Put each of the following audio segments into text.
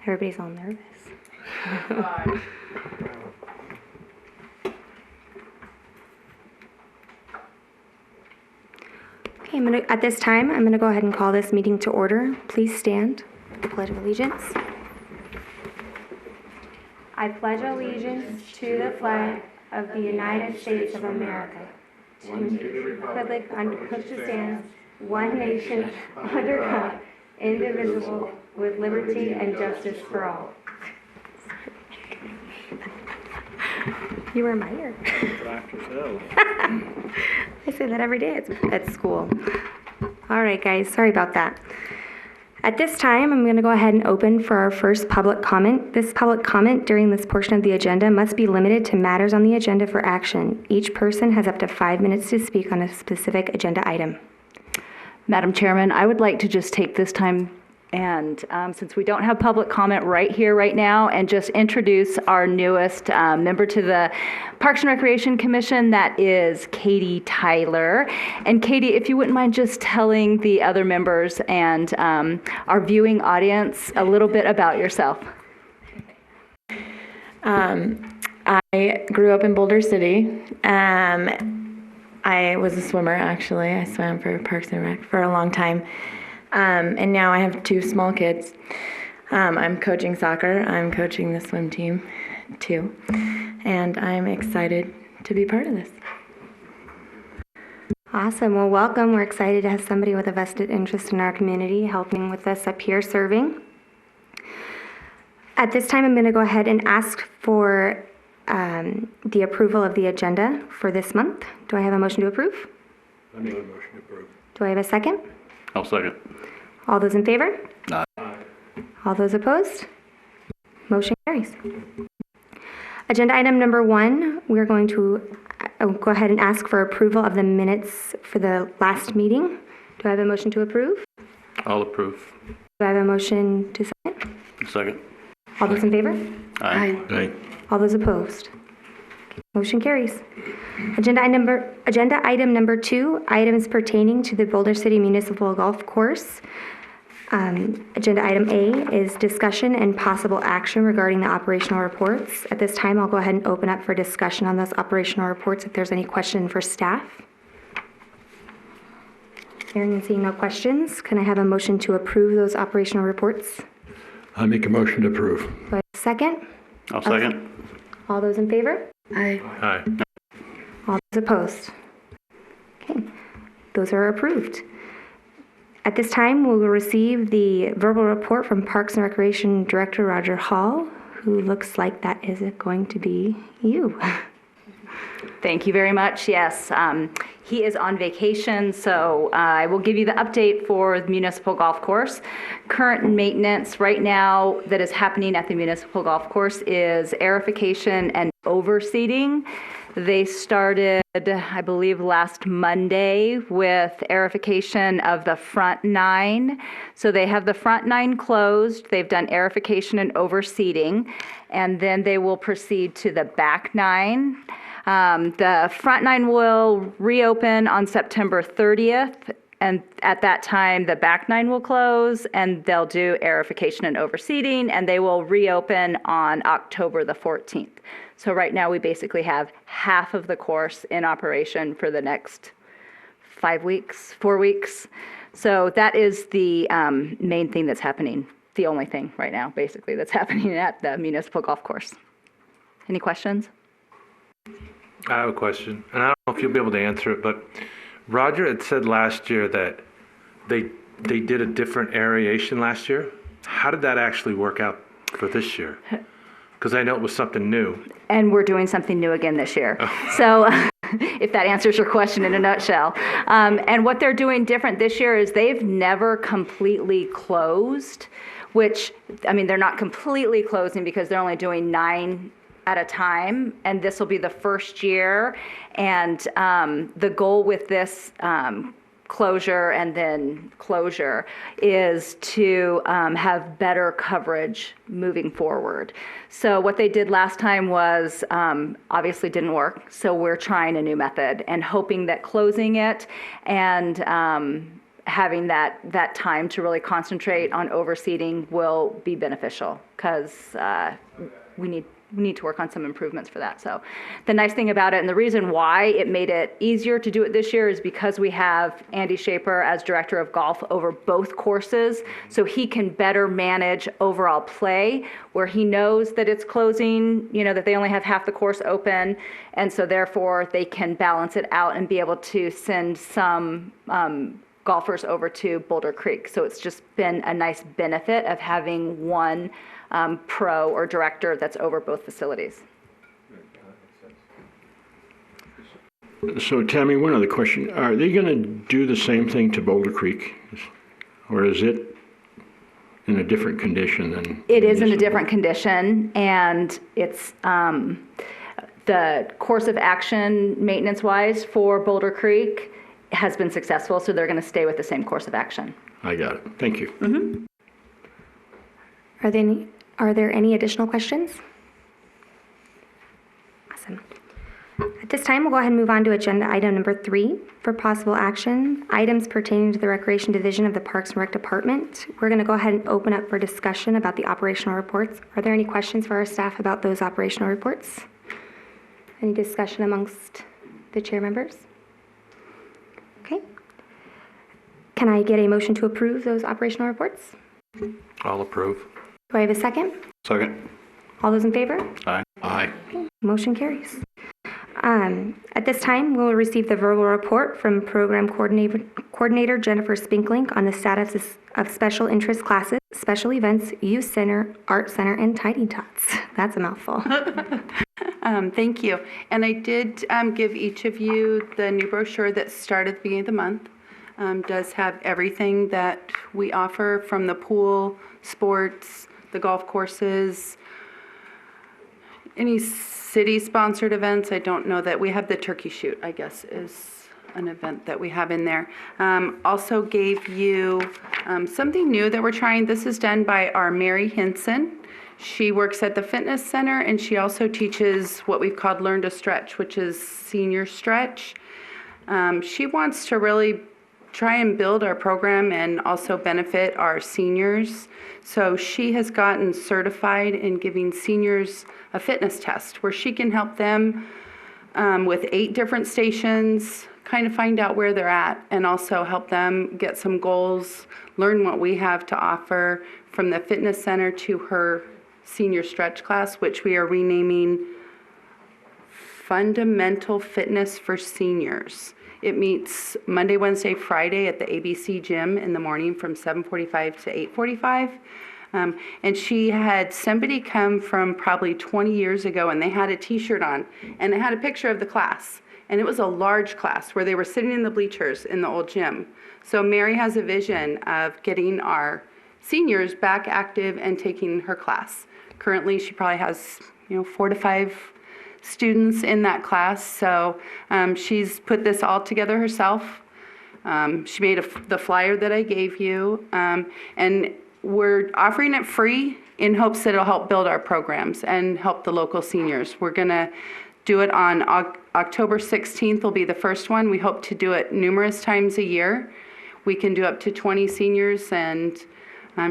Everybody's all nervous. Okay, at this time, I'm going to go ahead and call this meeting to order. Please stand for the Pledge of Allegiance. I pledge allegiance to the flag of the United States of America, to the republic under which it stands, one nation, under God, indivisible, with liberty and justice for all. You were in my ear. I say that every day at school. All right, guys, sorry about that. At this time, I'm going to go ahead and open for our first public comment. This public comment during this portion of the agenda must be limited to matters on the agenda for action. Each person has up to 5 minutes to speak on a specific agenda item. Madam Chairman, I would like to just take this time and since we don't have public comment right here, right now, and just introduce our newest member to the Parks and Recreation Commission, that is Katie Tyler. And Katie, if you wouldn't mind just telling the other members and our viewing audience a little bit about yourself. I grew up in Boulder City. I was a swimmer, actually. I swam for Parks and Rec for a long time. And now I have 2 small kids. I'm coaching soccer. I'm coaching the swim team, too. And I'm excited to be part of this. Awesome. Well, welcome. We're excited to have somebody with a vested interest in our community helping with us up here serving. At this time, I'm going to go ahead and ask for the approval of the agenda for this month. Do I have a motion to approve? I make a motion to approve. Do I have a second? I'll second. All those in favor? Aye. All those opposed? Motion carries. Agenda item number 1, we're going to go ahead and ask for approval of the minutes for the last meeting. Do I have a motion to approve? I'll approve. Do I have a motion to second? Second. All those in favor? Aye. Aye. All those opposed? Motion carries. Agenda item number 2, items pertaining to the Boulder City Municipal Golf Course. Agenda item A is discussion and possible action regarding the operational reports. At this time, I'll go ahead and open up for discussion on those operational reports if there's any question for staff. Hearing and seeing no questions, can I have a motion to approve those operational reports? I make a motion to approve. Do I have a second? I'll second. All those in favor? Aye. Aye. All those opposed? Okay, those are approved. At this time, we will receive the verbal report from Parks and Recreation Director Roger Hall, who looks like that is going to be you. Thank you very much. Yes, he is on vacation, so I will give you the update for the municipal golf course. Current maintenance right now that is happening at the municipal golf course is aerification and overseeding. They started, I believe, last Monday with aerification of the front 9. So they have the front 9 closed. They've done aerification and overseeding, and then they will proceed to the back 9. The front 9 will reopen on September 30th, and at that time, the back 9 will close, and they'll do aerification and overseeding, and they will reopen on October the 14th. So right now, we basically have half of the course in operation for the next 4 weeks. So that is the main thing that's happening, the only thing right now, basically, that's happening at the municipal golf course. Any questions? I have a question, and I don't know if you'll be able to answer it, but Roger had said last year that they did a different aeration last year. How did that actually work out for this year? Because I know it was something new. And we're doing something new again this year. So if that answers your question in a nutshell. And what they're doing different this year is they've never completely closed, which, I mean, they're not completely closing because they're only doing 9 at a time, and this will be the first year. And the goal with this closure and then closure is to have better coverage moving forward. So what they did last time was obviously didn't work. So we're trying a new method and hoping that closing it and having that time to really concentrate on overseeding will be beneficial, because we need to work on some improvements for that. So the nice thing about it, and the reason why it made it easier to do it this year, is because we have Andy Shaper as director of golf over both courses, so he can better manage overall play, where he knows that it's closing, that they only have half the course open, and so therefore they can balance it out and be able to send some golfers over to Boulder Creek. So it's just been a nice benefit of having one pro or director that's over both facilities. So Tammy, one other question. Are they going to do the same thing to Boulder Creek? Or is it in a different condition than? It is in a different condition, and it's the course of action maintenance-wise for Boulder Creek has been successful, so they're going to stay with the same course of action. I got it. Thank you. Mm-hmm. Are there any additional questions? Awesome. At this time, we'll go ahead and move on to agenda item number 3 for possible action, items pertaining to the Recreation Division of the Parks and Rec Department. We're going to go ahead and open up for discussion about the operational reports. Are there any questions for our staff about those operational reports? Any discussion amongst the chair members? Okay. Can I get a motion to approve those operational reports? I'll approve. Do I have a second? Second. All those in favor? Aye. Aye. Motion carries. At this time, we'll receive the verbal report from Program Coordinator Jennifer Spinklink on the status of special interest classes, special events, youth center, art center, and Tiny Tots. That's a mouthful. Thank you. And I did give each of you the new brochure that started at the beginning of the month. Does have everything that we offer, from the pool, sports, the golf courses, any city-sponsored events. I don't know that we have the turkey shoot, I guess, is an event that we have in there. Also gave you something new that we're trying. This is done by our Mary Hinson. She works at the fitness center, and she also teaches what we've called Learn to Stretch, which is senior stretch. She wants to really try and build our program and also benefit our seniors. So she has gotten certified in giving seniors a fitness test where she can help them with 8 different stations, kind of find out where they're at, and also help them get some goals, learn what we have to offer, from the fitness center to her senior stretch class, which we are renaming Fundamental Fitness for Seniors. It meets Monday, Wednesday, Friday at the ABC gym in the morning from 7:45 to 8:45. And she had somebody come from probably 20 years ago, and they had a t-shirt on, and it had a picture of the class. And it was a large class where they were sitting in the bleachers in the old gym. So Mary has a vision of getting our seniors back active and taking her class. Currently, she probably has 4 to 5 students in that class. So she's put this all together herself. She made the flyer that I gave you, and we're offering it free in hopes that it'll help build our programs and help the local seniors. We're gonna do it on October 16th will be the first one. We hope to do it numerous times a year. We can do up to 20 seniors, and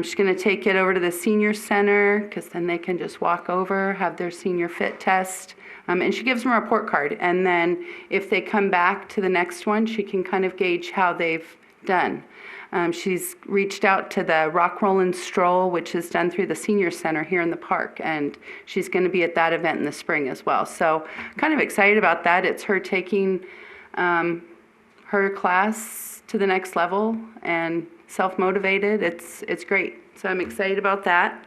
she's gonna take it over to the senior center, because then they can just walk over, have their senior fit test. And she gives them a report card, and then if they come back to the next one, she can kind of gauge how they've done. She's reached out to the Rock Roll and Stroll, which is done through the senior center here in the park, and she's going to be at that event in the spring as well. So kind of excited about that. It's her taking her class to the next level and self-motivated. It's great. So I'm excited about that.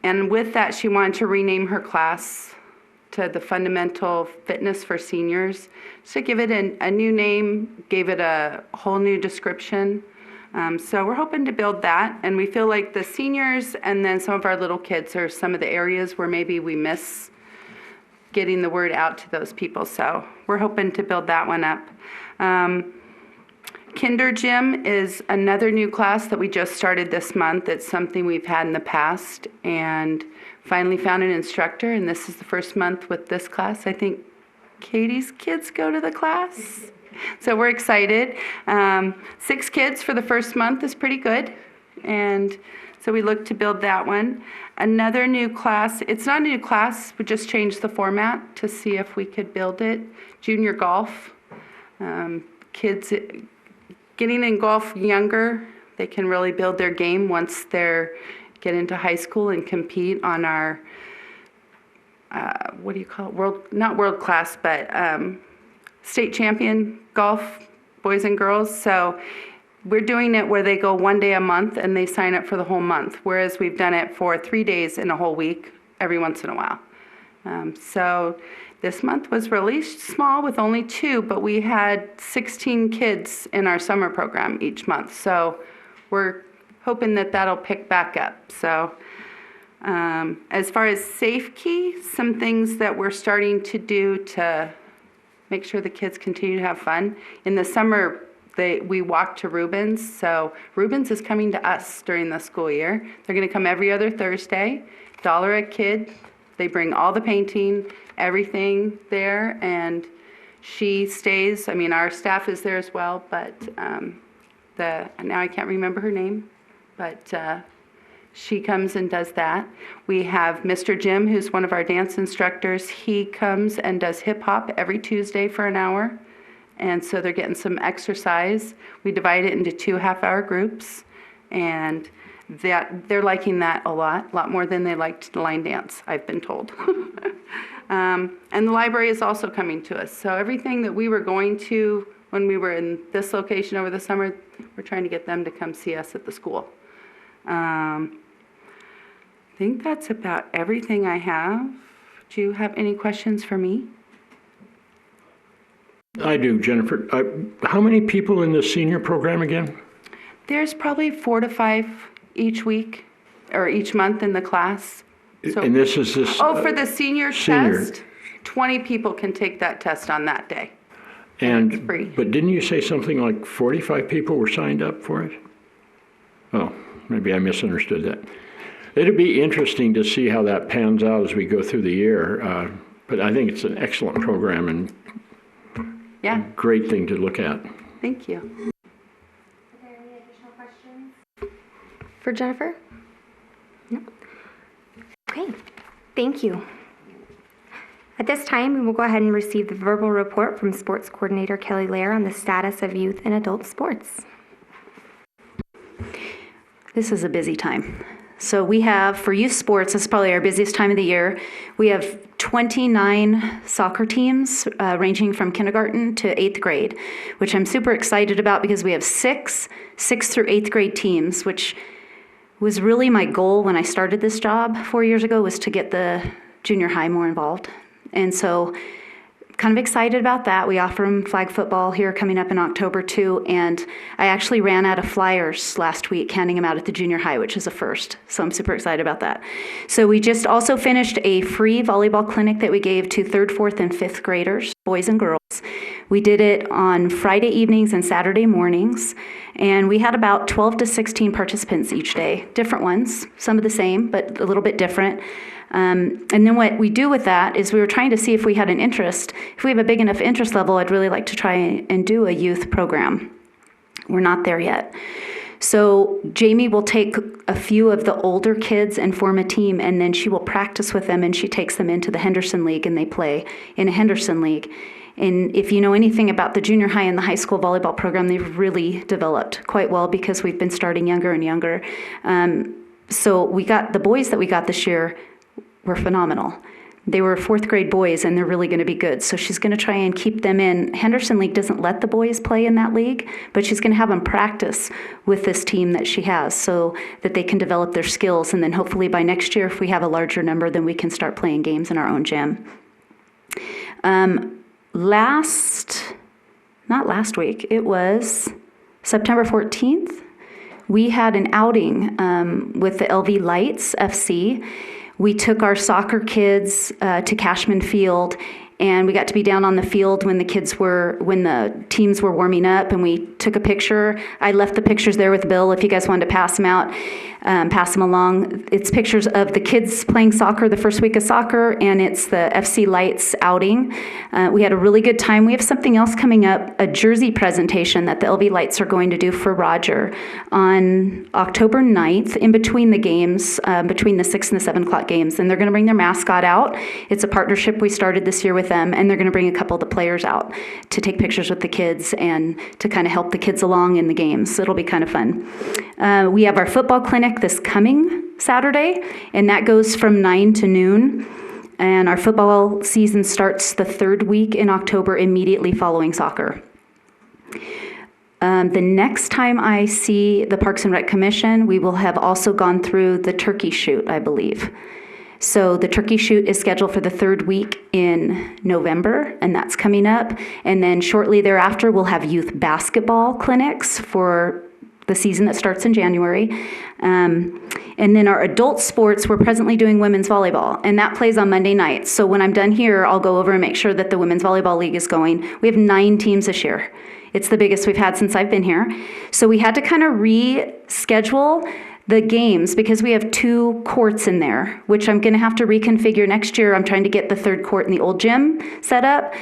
And with that, she wanted to rename her class to the Fundamental Fitness for Seniors. So give it a new name, gave it a whole new description. So we're hoping to build that. And we feel like the seniors and then some of our little kids are some of the areas where maybe we miss getting the word out to those people. So we're hoping to build that one up. Kinder Gym is another new class that we just started this month. It's something we've had in the past and finally found an instructor, and this is the first month with this class. I think Katie's kids go to the class. So we're excited. 6 kids for the first month is pretty good. And so we look to build that one. Another new class, it's not a new class, we just changed the format to see if we could build it. Junior golf. Kids getting in golf younger, they can really build their game once they're get into high school and compete on our, what do you call it? Not world class, but state champion golf, boys and girls. So we're doing it where they go 1 day a month and they sign up for the whole month, whereas we've done it for 3 days in a whole week every once in a while. So this month was really small with only 2, but we had 16 kids in our summer program each month. So we're hoping that that'll pick back up. So as far as Safe Key, some things that we're starting to do to make sure the kids continue to have fun. In the summer, we walk to Rubens. So Rubens is coming to us during the school year. They're going to come every other Thursday, $1 a kid. They bring all the painting, everything there, and she stays. I mean, our staff is there as well, but now I can't remember her name, but she comes and does that. We have Mr. Jim, who's one of our dance instructors. He comes and does hip hop every Tuesday for an hour, and so they're getting some exercise. We divide it into 2 half-hour groups, and that they're liking that a lot more than they liked the line dance, I've been told. And the library is also coming to us. So everything that we were going to when we were in this location over the summer, we're trying to get them to come see us at the school. I think that's about everything I have. Do you have any questions for me? I do, Jennifer. How many people in the senior program again? There's probably 4 to 5 each week or each month in the class. So, And this is this. for the senior senior. test, 20 people can take that test on that day. And it's free. But didn't you say something like 45 people were signed up for it? Oh, maybe I misunderstood that. It'd be interesting to see how that pans out as we go through the year. But I think it's an excellent program and Yeah, great thing to look at. thank you. Are there any additional questions for Jennifer? No? Okay, thank you. At this time, we will go ahead and receive the verbal report from Sports Coordinator Kelly Lair on the status of youth and adult sports. This is a busy time. So we have, for youth sports, this is probably our busiest time of the year. We have 29 soccer teams ranging from kindergarten to 8th grade, which I'm super excited about because we have 6 through 8th grade teams, which was really my goal when I started this job 4 years ago, was to get the junior high more involved. And so kind of excited about that. We offer them flag football here coming up in October too. And I actually ran out of flyers last week, handing them out at the junior high, which is a first. So I'm super excited about that. So we just also finished a free volleyball clinic that we gave to 3rd, 4th, and 5th graders, boys and girls. We did it on Friday evenings and Saturday mornings. And we had about 12 to 16 participants each day, different ones, some of the same, but a little bit different. And then what we do with that is we were trying to see if we had an interest. If we have a big enough interest level, I'd really like to try and do a youth program. We're not there yet. So Jamie will take a few of the older kids and form a team, and then she will practice with them, and she takes them into the Henderson League, and they play in a Henderson League. And if you know anything about the junior high and the high school volleyball program, they've really developed quite well because we've been starting younger and younger. So we got the boys that we got this year were phenomenal. They were 4th grade boys, and they're really going to be good. So she's going to try and keep them in. Henderson League doesn't let the boys play in that league, but she's going to have them practice with this team that she has so that they can develop their skills. And then hopefully by next year, if we have a larger number, then we can start playing games in our own gym. Not last week, it was September 14th. We had an outing with the LV Lights FC. We took our soccer kids to Cashman Field, and we got to be down on the field when the teams were warming up, and we took a picture. I left the pictures there with Bill if you guys wanted to pass them out, pass them along. It's pictures of the kids playing soccer the first week of soccer, and it's the FC Lights outing. We had a really good time. We have something else coming up, a jersey presentation that the LV Lights are going to do for Roger on October 9th, in between the games, between the 6 and the 7 o'clock games. And they're going to bring their mascot out. It's a partnership we started this year with them, and they're going to bring a couple of the players out to take pictures with the kids and to kind of help the kids along in the games. It'll be kind of fun. We have our football clinic this coming Saturday, and that goes from 9 to noon. And our football season starts the 3rd week in October, immediately following soccer. The next time I see the Parks and Rec Commission, we will have also gone through the turkey shoot, I believe. So the turkey shoot is scheduled for the 3rd week in November, and that's coming up. And then shortly thereafter, we'll have youth basketball clinics for the season that starts in January. And then our adult sports, we're presently doing women's volleyball, and that plays on Monday nights. So when I'm done here, I'll go over and make sure that the women's volleyball league is going. We have 9 teams this year. It's the biggest we've had since I've been here. So we had to kind of reschedule the games because we have 2 courts in there, which I'm going to have to reconfigure next year. I'm trying to get the 3rd court in the old gym set up.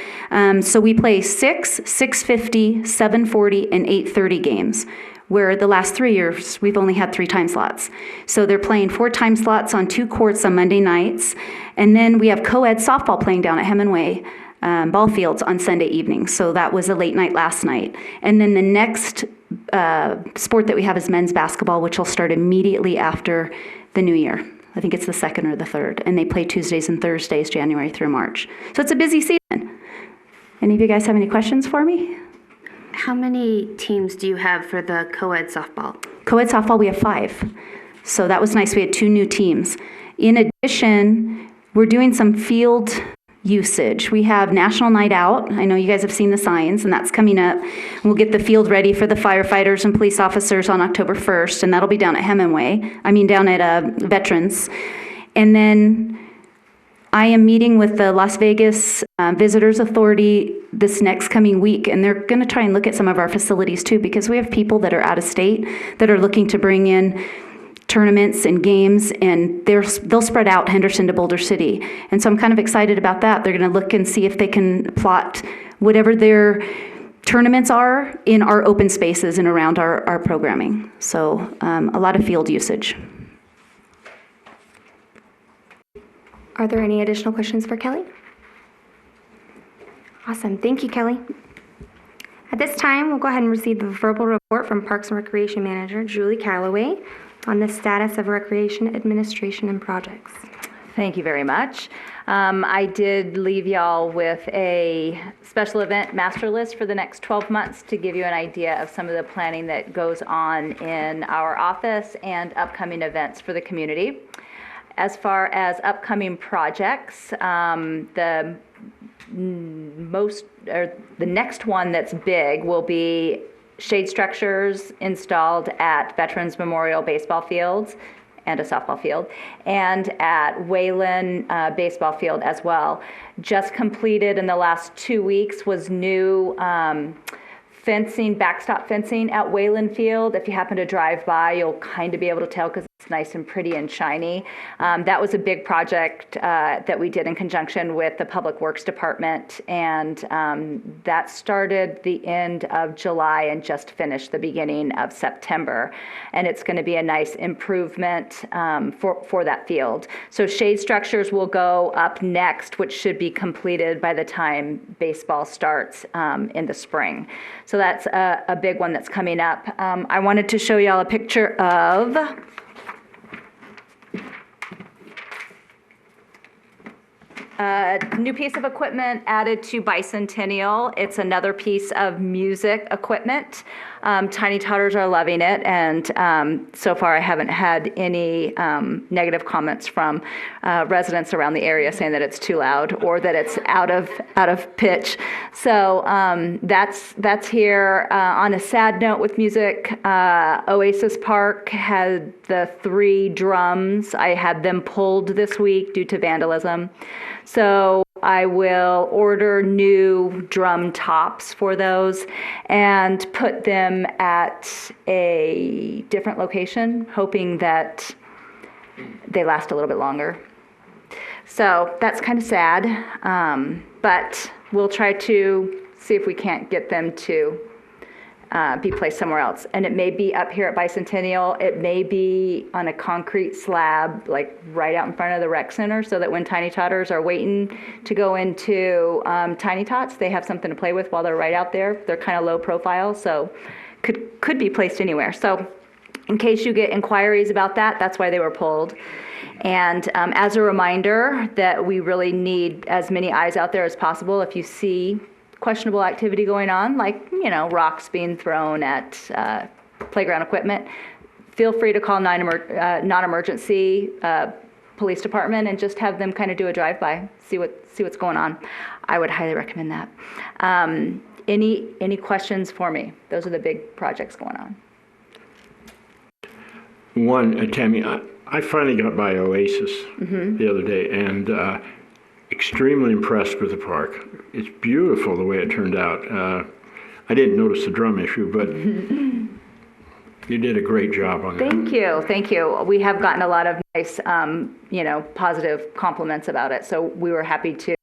So we play 6, 6:50, 7:40, and 8:30 games, where the last 3 years we've only had 3 time slots. So they're playing 4 time slots on 2 courts on Monday nights. And then we have co-ed softball playing down at Hemingway ball fields on Sunday evenings. So that was a late night last night. And then the next sport that we have is men's basketball, which will start immediately after the new year. I think it's the 2nd or the 3rd. And they play Tuesdays and Thursdays, January through March. So it's a busy season. Any of you guys have any questions for me? How many teams do you have for the co-ed softball? Co-ed softball, we have 5. So that was nice. We had 2 new teams. In addition, we're doing some field usage. We have National Night Out. I know you guys have seen the signs, and that's coming up. We'll get the field ready for the firefighters and police officers on October 1st, and that'll be down at down at Veterans. And then I am meeting with the Las Vegas Visitors Authority this next coming week, and they're going to try and look at some of our facilities too, because we have people that are out of state that are looking to bring in tournaments and games, and they'll spread out Henderson to Boulder City. And so I'm kind of excited about that. They're going to look and see if they can plot whatever their tournaments are in our open spaces and around our programming. So a lot of field usage. Are there any additional questions for Kelly? Awesome. Thank you, Kelly. At this time, we'll go ahead and receive the verbal report from Parks and Recreation Manager Julie Calloway on the status of recreation administration and projects. Thank you very much. I did leave y'all with a special event master list for the next 12 months to give you an idea of some of the planning that goes on in our office and upcoming events for the community. As far as upcoming projects, the next one that's big will be shade structures installed at Veterans Memorial baseball fields and a softball field, and at Wayland baseball field as well. Just completed in the last 2 weeks was new fencing, backstop fencing at Wayland Field. If you happen to drive by, you'll kind of be able to tell because it's nice and pretty and shiny. That was a big project that we did in conjunction with the Public Works Department, and that started the end of July and just finished the beginning of September. And it's going to be a nice improvement for that field. So shade structures will go up next, which should be completed by the time baseball starts in the spring. So that's a big one that's coming up. I wanted to show y'all a picture of a new piece of equipment added to Bicentennial. It's another piece of music equipment. Tiny Todders are loving it, and so far I haven't had any negative comments from residents around the area saying that it's too loud or that it's out of pitch. So that's here. On a sad note with music, Oasis Park had the 3 drums. I had them pulled this week due to vandalism. So I will order new drum tops for those and put them at a different location, hoping that they last a little bit longer. So that's kind of sad, but we'll try to see if we can't get them to be placed somewhere else. And it may be up here at Bicentennial. It may be on a concrete slab, like right out in front of the rec center, so that when tiny todders are waiting to go into Tiny Tots, they have something to play with while they're right out there. They're kind of low profile, so could be placed anywhere. So in case you get inquiries about that, that's why they were pulled. And as a reminder that we really need as many eyes out there as possible. If you see questionable activity going on, like, rocks being thrown at playground equipment, feel free to call non-emergency police department and just have them kind of do a drive-by, see what's going on. I would highly recommend that. Any questions for me? Those are the big projects going on. One, Tammy, I finally got by Oasis the other day, and extremely impressed with the park. It's beautiful the way it turned out. I didn't notice the drum issue, but you did a great job on that. Thank you. We have gotten a lot of nice, positive compliments about it, so we were happy to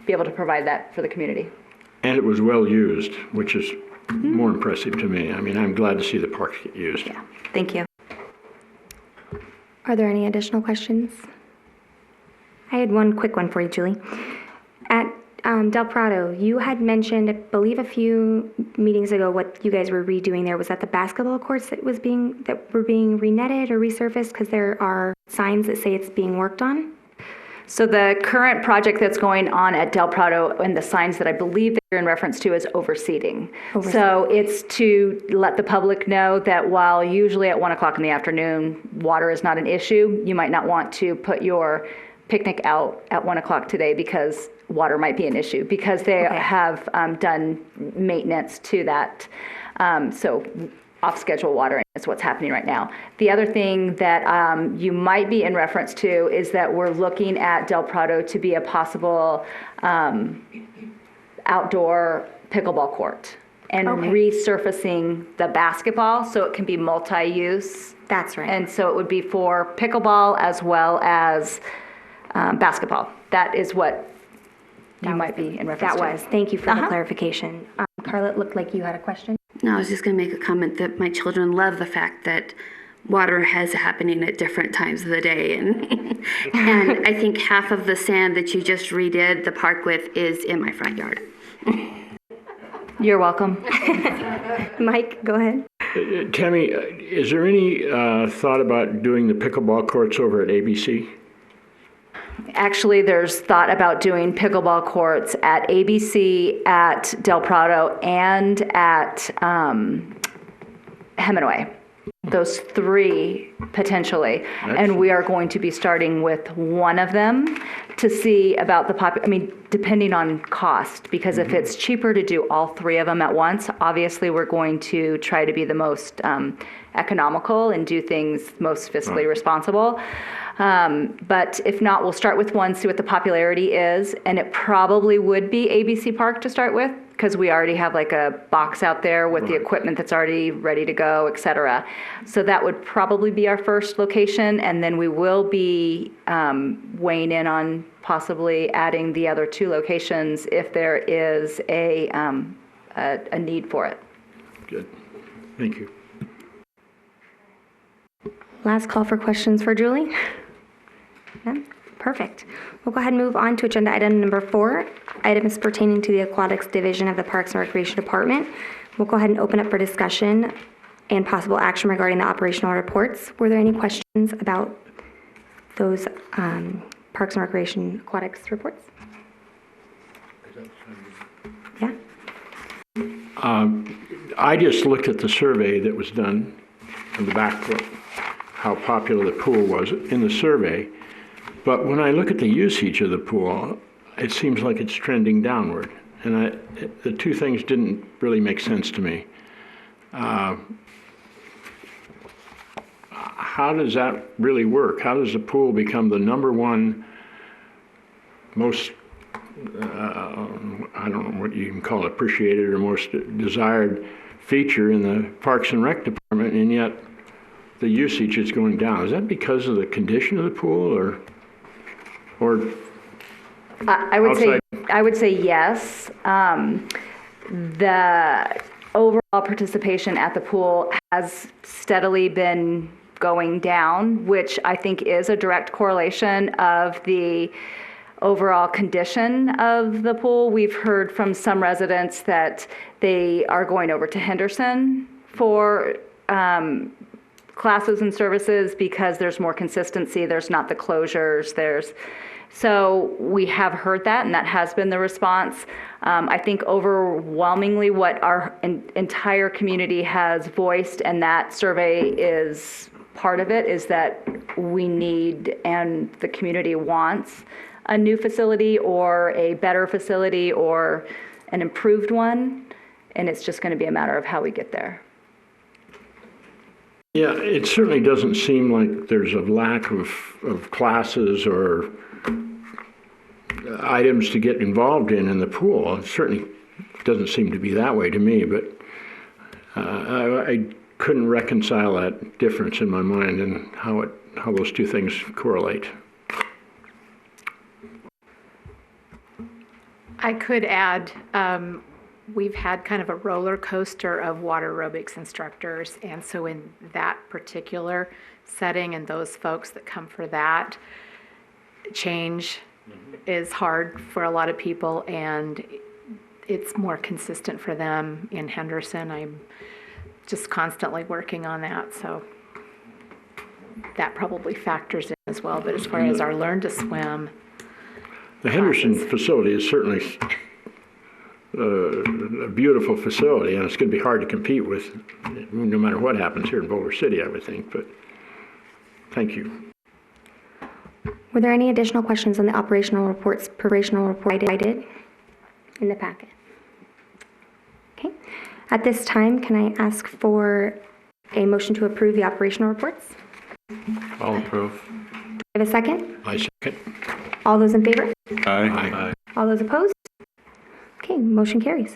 be able to provide that for the community. And it was well used, which is more impressive to me. I mean, I'm glad to see the parks get used. Yeah, thank you. Are there any additional questions? I had one quick one for you, Julie. At Del Prado, you had mentioned, I believe a few meetings ago, what you guys were redoing there. Was that the basketball courts that were being re-netted or resurfaced? Because there are signs that say it's being worked on. So the current project that's going on at Del Prado, and the signs that I believe that you're in reference to, is overseeding. So it's to let the public know that while usually at 1 o'clock in the afternoon, water is not an issue, you might not want to put your picnic out at 1 o'clock today because water might be an issue, because they have done maintenance to that. So off-schedule watering is what's happening right now. The other thing that you might be in reference to is that we're looking at Del Prado to be a possible outdoor pickleball court and resurfacing the basketball so it can be multi-use. That's right. And so it would be for pickleball as well as basketball. That is what you might be in reference to. That was. Thank you for the clarification. Carla, it looked like you had a question. No, I was just going to make a comment that my children love the fact that water is happening at different times of the day. And I think half of the sand that you just redid the park with is in my front yard. You're welcome. Mike, go ahead. Tammy, is there any thought about doing the pickleball courts over at ABC? Actually, there's thought about doing pickleball courts at ABC, at Del Prado, and at Hemingway. Those three potentially. And we are going to be starting with one of them to see about the depending on cost, because if it's cheaper to do all three of them at once, obviously we're going to try to be the most economical and do things most fiscally responsible. But if not, we'll start with one, see what the popularity is, and it probably would be ABC Park to start with, because we already have like a box out there with the equipment that's already ready to go, et cetera. So that would probably be our first location, and then we will be weighing in on possibly adding the other two locations if there is a need for it. Good. Thank you. Last call for questions for Julie. None? Perfect. We'll go ahead and move on to agenda item number 4, items pertaining to the Aquatics Division of the Parks and Recreation Department. We'll go ahead and open up for discussion and possible action regarding the operational reports. Were there any questions about those Parks and Recreation Aquatics reports? Yeah. I just looked at the survey that was done in the back book, how popular the pool was in the survey. But when I look at the usage of the pool, it seems like it's trending downward. And the two things didn't really make sense to me. How does that really work? How does the pool become the number one most I don't know what you can call it, appreciated or most desired feature in the Parks and Rec department, and yet the usage is going down. Is that because of the condition of the pool, or outside? I would say yes. The overall participation at the pool has steadily been going down, which I think is a direct correlation of the overall condition of the pool. We've heard from some residents that they are going over to Henderson for classes and services because there's more consistency, there's not the closures, so we have heard that, and that has been the response. I think overwhelmingly what our entire community has voiced, and that survey is part of it, is that we need and the community wants a new facility or a better facility or an improved one, and it's just going to be a matter of how we get there. Yeah, it certainly doesn't seem like there's a lack of classes or items to get involved in the pool. It certainly doesn't seem to be that way to me, but I couldn't reconcile that difference in my mind and how those two things correlate. I could add, we've had kind of a roller coaster of water aerobics instructors, and so in that particular setting and those folks that come for that, change is hard for a lot of people, and it's more consistent for them in Henderson. I'm just constantly working on that, so that probably factors in as well. But as far as our Learn to Swim, the Henderson facility is certainly a beautiful facility, and it's going to be hard to compete with no matter what happens here in Boulder City, I would think. But thank you. Were there any additional questions on the operational report I did in the packet? Okay. At this time, can I ask for a motion to approve the operational reports? I'll approve. Do I have a second? I second. All those in favor? Aye. All those opposed? Okay, motion carries.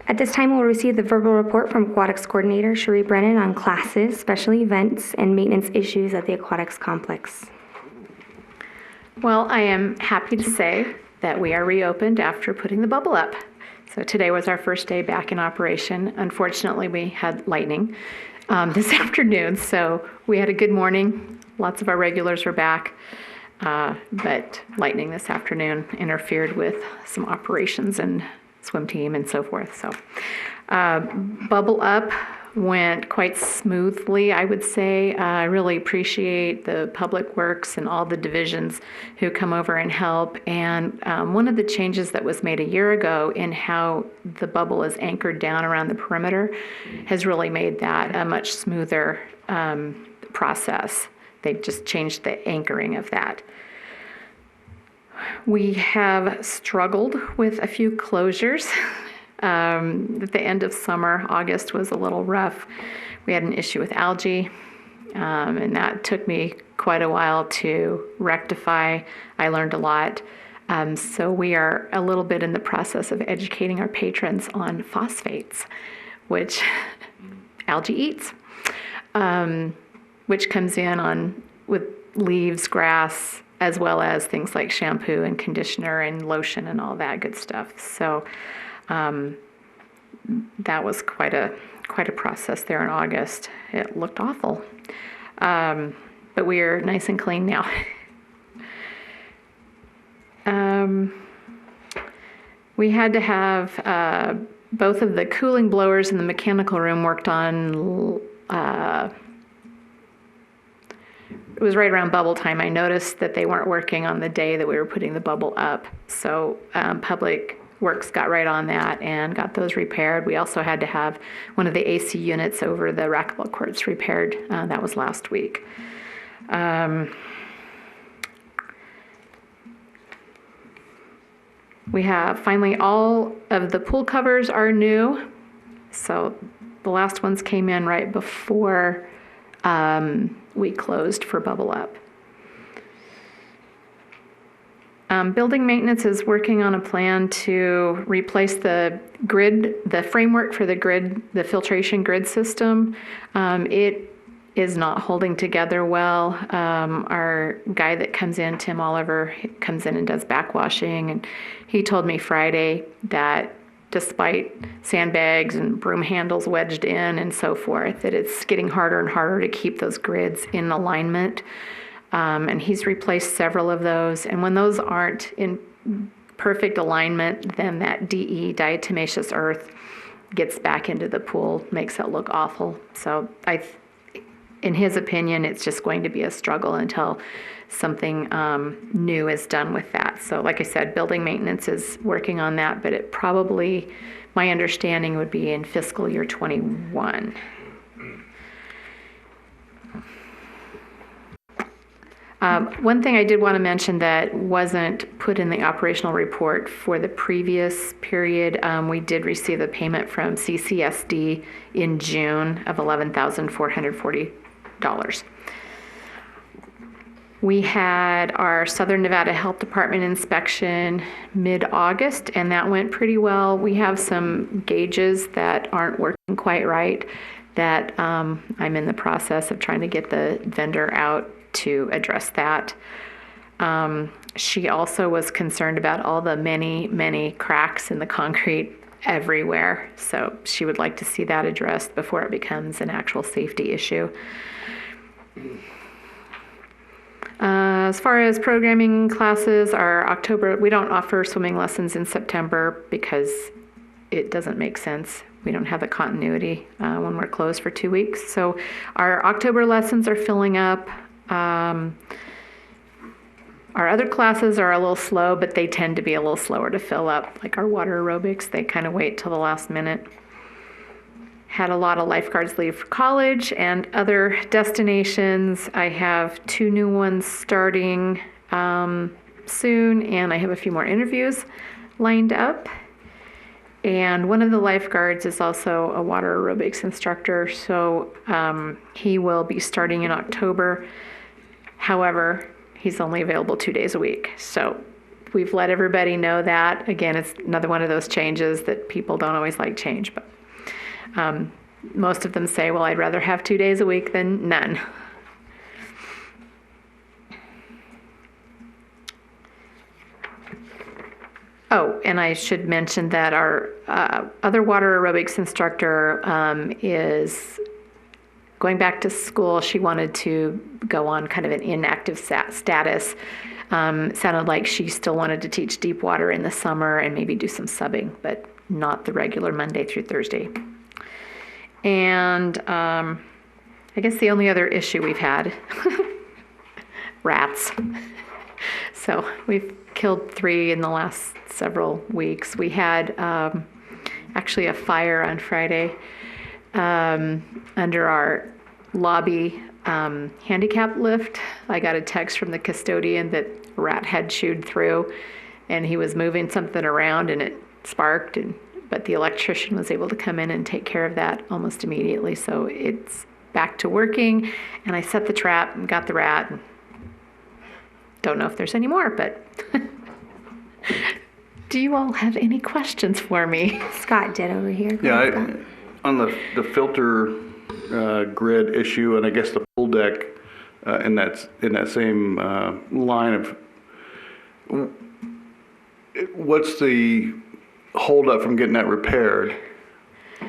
At this time, we'll receive the verbal report from Aquatics Coordinator Cherie Brennan on classes, special events, and maintenance issues at the aquatics complex. well, I am happy to say that we are reopened after putting the bubble up. So today was our first day back in operation. Unfortunately, we had lightning this afternoon, so we had a good morning. Lots of our regulars were back, but lightning this afternoon interfered with some operations and swim team and so forth. So bubble up went quite smoothly, I would say. I really appreciate the Public Works and all the divisions who come over and help. And one of the changes that was made a year ago in how the bubble is anchored down around the perimeter has really made that a much smoother process. They've just changed the anchoring of that. We have struggled with a few closures. At the end of summer, August was a little rough. We had an issue with algae, and that took me quite a while to rectify. I learned a lot. So we are a little bit in the process of educating our patrons on phosphates, which algae eats, which comes in with leaves, grass, as well as things like shampoo and conditioner and lotion and all that good stuff. So that was quite a process there in August. It looked awful, but we are nice and clean now. We had to have both of the cooling blowers in the mechanical room worked on. It was right around bubble time. I noticed that they weren't working on the day that we were putting the bubble up. So Public Works got right on that and got those repaired. We also had to have one of the AC units over the racquetball courts repaired. That was last week. We have finally all of the pool covers are new. So the last ones came in right before we closed for bubble up. Building maintenance is working on a plan to replace the grid, the framework for the grid, the filtration grid system. It is not holding together well. Our guy that comes in, Tim Oliver, comes in and does backwashing, and he told me Friday that despite sandbags and broom handles wedged in and so forth, that it's getting harder and harder to keep those grids in alignment. And he's replaced several of those. And when those aren't in perfect alignment, then that DE, diatomaceous earth, gets back into the pool, makes it look awful. So in his opinion, it's just going to be a struggle until something new is done with that. So like I said, building maintenance is working on that, but it probably, my understanding would be in fiscal year 21. One thing I did want to mention that wasn't put in the operational report for the previous period, we did receive a payment from CCSD in June of $11,440. We had our Southern Nevada Health Department inspection mid-August, and that went pretty well. We have some gauges that aren't working quite right that I'm in the process of trying to get the vendor out to address that. She also was concerned about all the many cracks in the concrete everywhere. So she would like to see that addressed before it becomes an actual safety issue. As far as programming classes, our October, we don't offer swimming lessons in September because it doesn't make sense. We don't have the continuity when we're closed for 2 weeks. So our October lessons are filling up. Our other classes are a little slow, but they tend to be a little slower to fill up. Like our water aerobics, they kind of wait till the last minute. Had a lot of lifeguards leave for college and other destinations. I have 2 new ones starting soon, and I have a few more interviews lined up. And one of the lifeguards is also a water aerobics instructor, so he will be starting in October. However, he's only available 2 days a week. So we've let everybody know that. Again, it's another one of those changes that people don't always like change, but most of them say, well, I'd rather have 2 days a week than none. Oh, and I should mention that our other water aerobics instructor is going back to school. She wanted to go on kind of an inactive status. Sounded like she still wanted to teach deep water in the summer and maybe do some subbing, but not the regular Monday through Thursday. And I guess the only other issue we've had, rats. So we've killed 3 in the last several weeks. We had actually a fire on Friday under our lobby handicap lift. I got a text from the custodian that a rat had chewed through, and he was moving something around and it sparked, but the electrician was able to come in and take care of that almost immediately. So it's back to working, and I set the trap and got the rat. Don't know if there's any more, but do you all have any questions for me? Scott did over here. Yeah, on the filter grid issue, and I guess the pool deck in that same line of, what's the holdup from getting that repaired?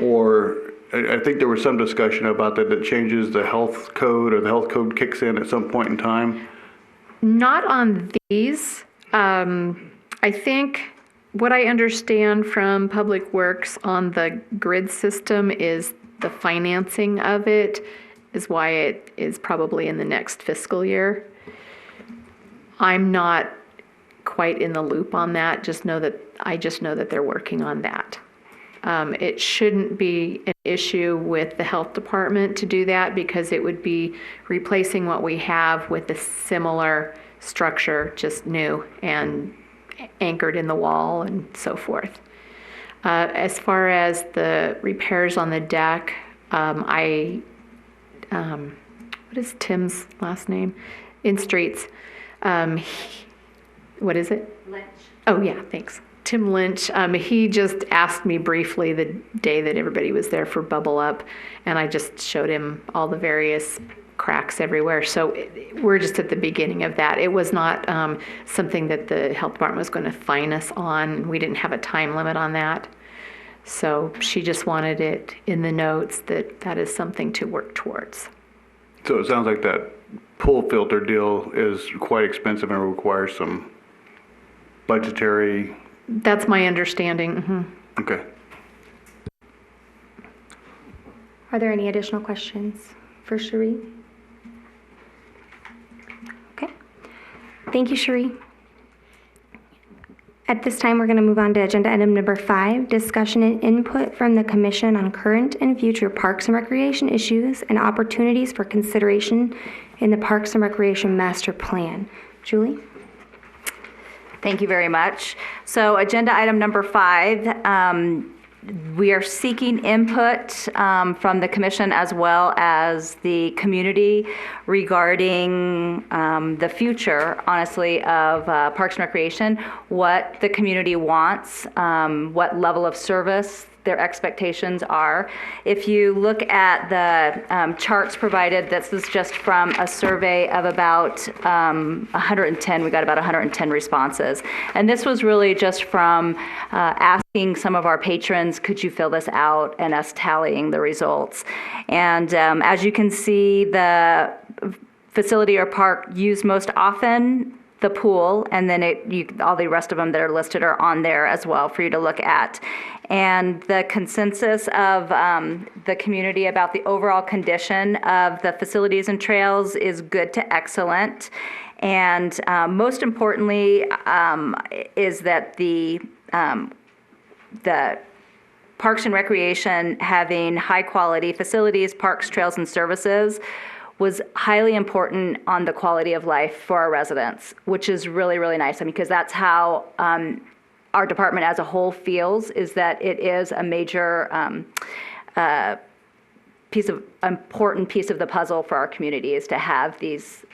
Or I think there was some discussion about that changes the health code, or the health code kicks in at some point in time. Not on these. I think what I understand from Public Works on the grid system is the financing of it is why it is probably in the next fiscal year. I'm not quite in the loop on that. I just know that they're working on that. It shouldn't be an issue with the health department to do that, because it would be replacing what we have with a similar structure, just new and anchored in the wall and so forth. As far as the repairs on the deck, what is Tim's last name? In Streets. What is it? Lynch. Oh, yeah, thanks. Tim Lynch, he just asked me briefly the day that everybody was there for Bubble Up, and I just showed him all the various cracks everywhere. So we're just at the beginning of that. It was not something that the health department was going to fine us on. We didn't have a time limit on that. So she just wanted it in the notes that that is something to work towards. So it sounds like that pool filter deal is quite expensive and requires some budgetary. That's my understanding. Mm-hmm. Okay. Are there any additional questions for Cherie? Okay. Thank you, Cherie. At this time, we're going to move on to agenda item number 5, discussion and input from the commission on current and future parks and recreation issues and opportunities for consideration in the Parks and Recreation Master Plan. Julie? Thank you very much. So agenda item number 5, we are seeking input from the commission as well as the community regarding the future, honestly, of Parks and Recreation, what the community wants, what level of service their expectations are. If you look at the charts provided, this is just from a survey of about 110. We got about 110 responses. And this was really just from asking some of our patrons, could you fill this out, and us tallying the results. And as you can see, the facility or park used most often, the pool, and then all the rest of them that are listed are on there as well for you to look at. And the consensus of the community about the overall condition of the facilities and trails is good to excellent. And most importantly is that the Parks and Recreation having high quality facilities, parks, trails, and services was highly important on the quality of life for our residents, which is really, really nice. I mean, because that's how our department as a whole feels, is that it is a major important piece of the puzzle for our community, is to have these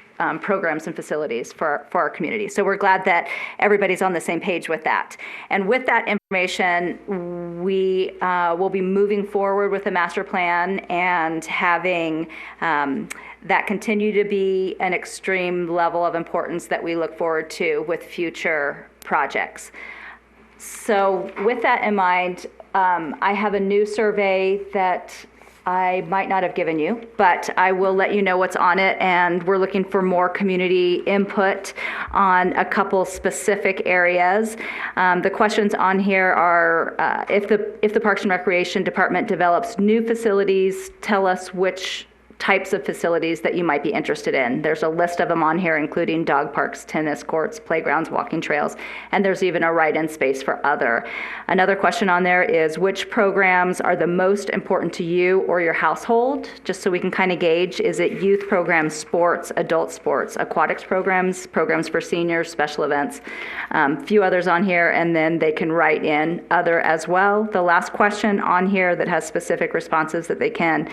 programs and facilities for our community. So we're glad that everybody's on the same page with that. And with that information, we will be moving forward with the master plan and having that continue to be an extreme level of importance that we look forward to with future projects. So with that in mind, I have a new survey that I might not have given you, but I will let you know what's on it, and we're looking for more community input on a couple specific areas. The questions on here are, if the Parks and Recreation Department develops new facilities, tell us which types of facilities that you might be interested in. There's a list of them on here, including dog parks, tennis courts, playgrounds, walking trails, and there's even a write-in space for other. Another question on there is, which programs are the most important to you or your household? Just so we can kind of gauge, is it youth programs, sports, adult sports, aquatics programs, programs for seniors, special events, few others on here, and then they can write in other as well. The last question on here that has specific responses that they can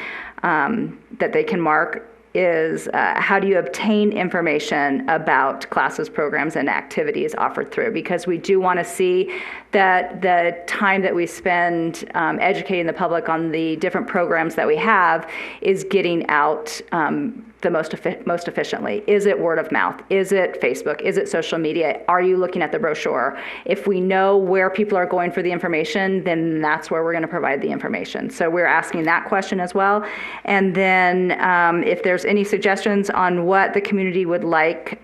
mark is, how do you obtain information about classes, programs, and activities offered through? Because we do want to see that the time that we spend educating the public on the different programs that we have is getting out the most efficiently. Is it word of mouth? Is it Facebook? Is it social media? Are you looking at the brochure? If we know where people are going for the information, then that's where we're going to provide the information. So we're asking that question as well. And then if there's any suggestions on what the community would like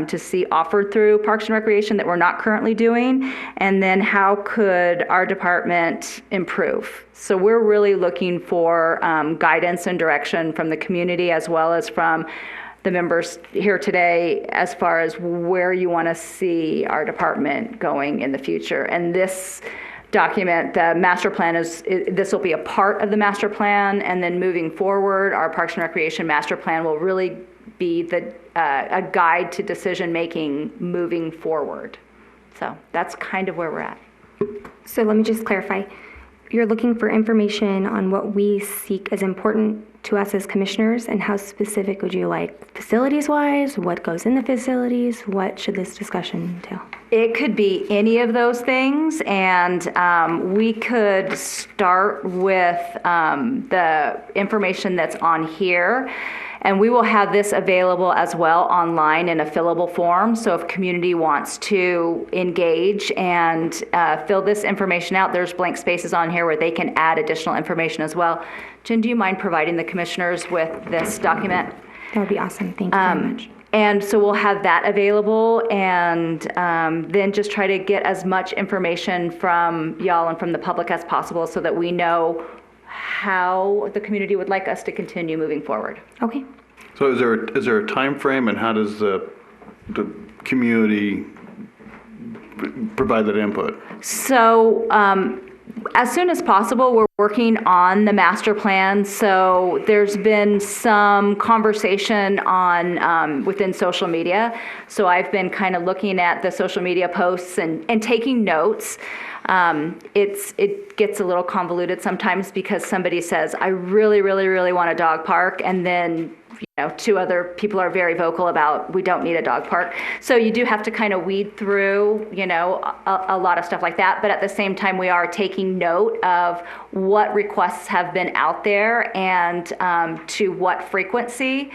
to see offered through Parks and Recreation that we're not currently doing, and then how could our department improve? So we're really looking for guidance and direction from the community as well as from the members here today as far as where you want to see our department going in the future. And this document, the master plan, this will be a part of the master plan, and then moving forward, our Parks and Recreation master plan will really be a guide to decision making moving forward. So that's kind of where we're at. So let me just clarify. You're looking for information on what we seek as important to us as commissioners, and how specific would you like? Facilities-wise, what goes in the facilities? What should this discussion entail? It could be any of those things, and we could start with the information that's on here, and we will have this available as well online in a fillable form. So if community wants to engage and fill this information out, there's blank spaces on here where they can add additional information as well. Jen, do you mind providing the commissioners with this document? That would be awesome. Thank you very much. And so we'll have that available, and then just try to get as much information from y'all and from the public as possible so that we know how the community would like us to continue moving forward. Okay. So is there a time frame, and how does the community provide that input? So as soon as possible, we're working on the master plan. So there's been some conversation on within social media. So I've been kind of looking at the social media posts and taking notes. It gets a little convoluted sometimes because somebody says, I really, really, really want a dog park, and then two other people are very vocal about we don't need a dog park. So you do have to kind of weed through, a lot of stuff like that. But at the same time, we are taking note of what requests have been out there and to what frequency,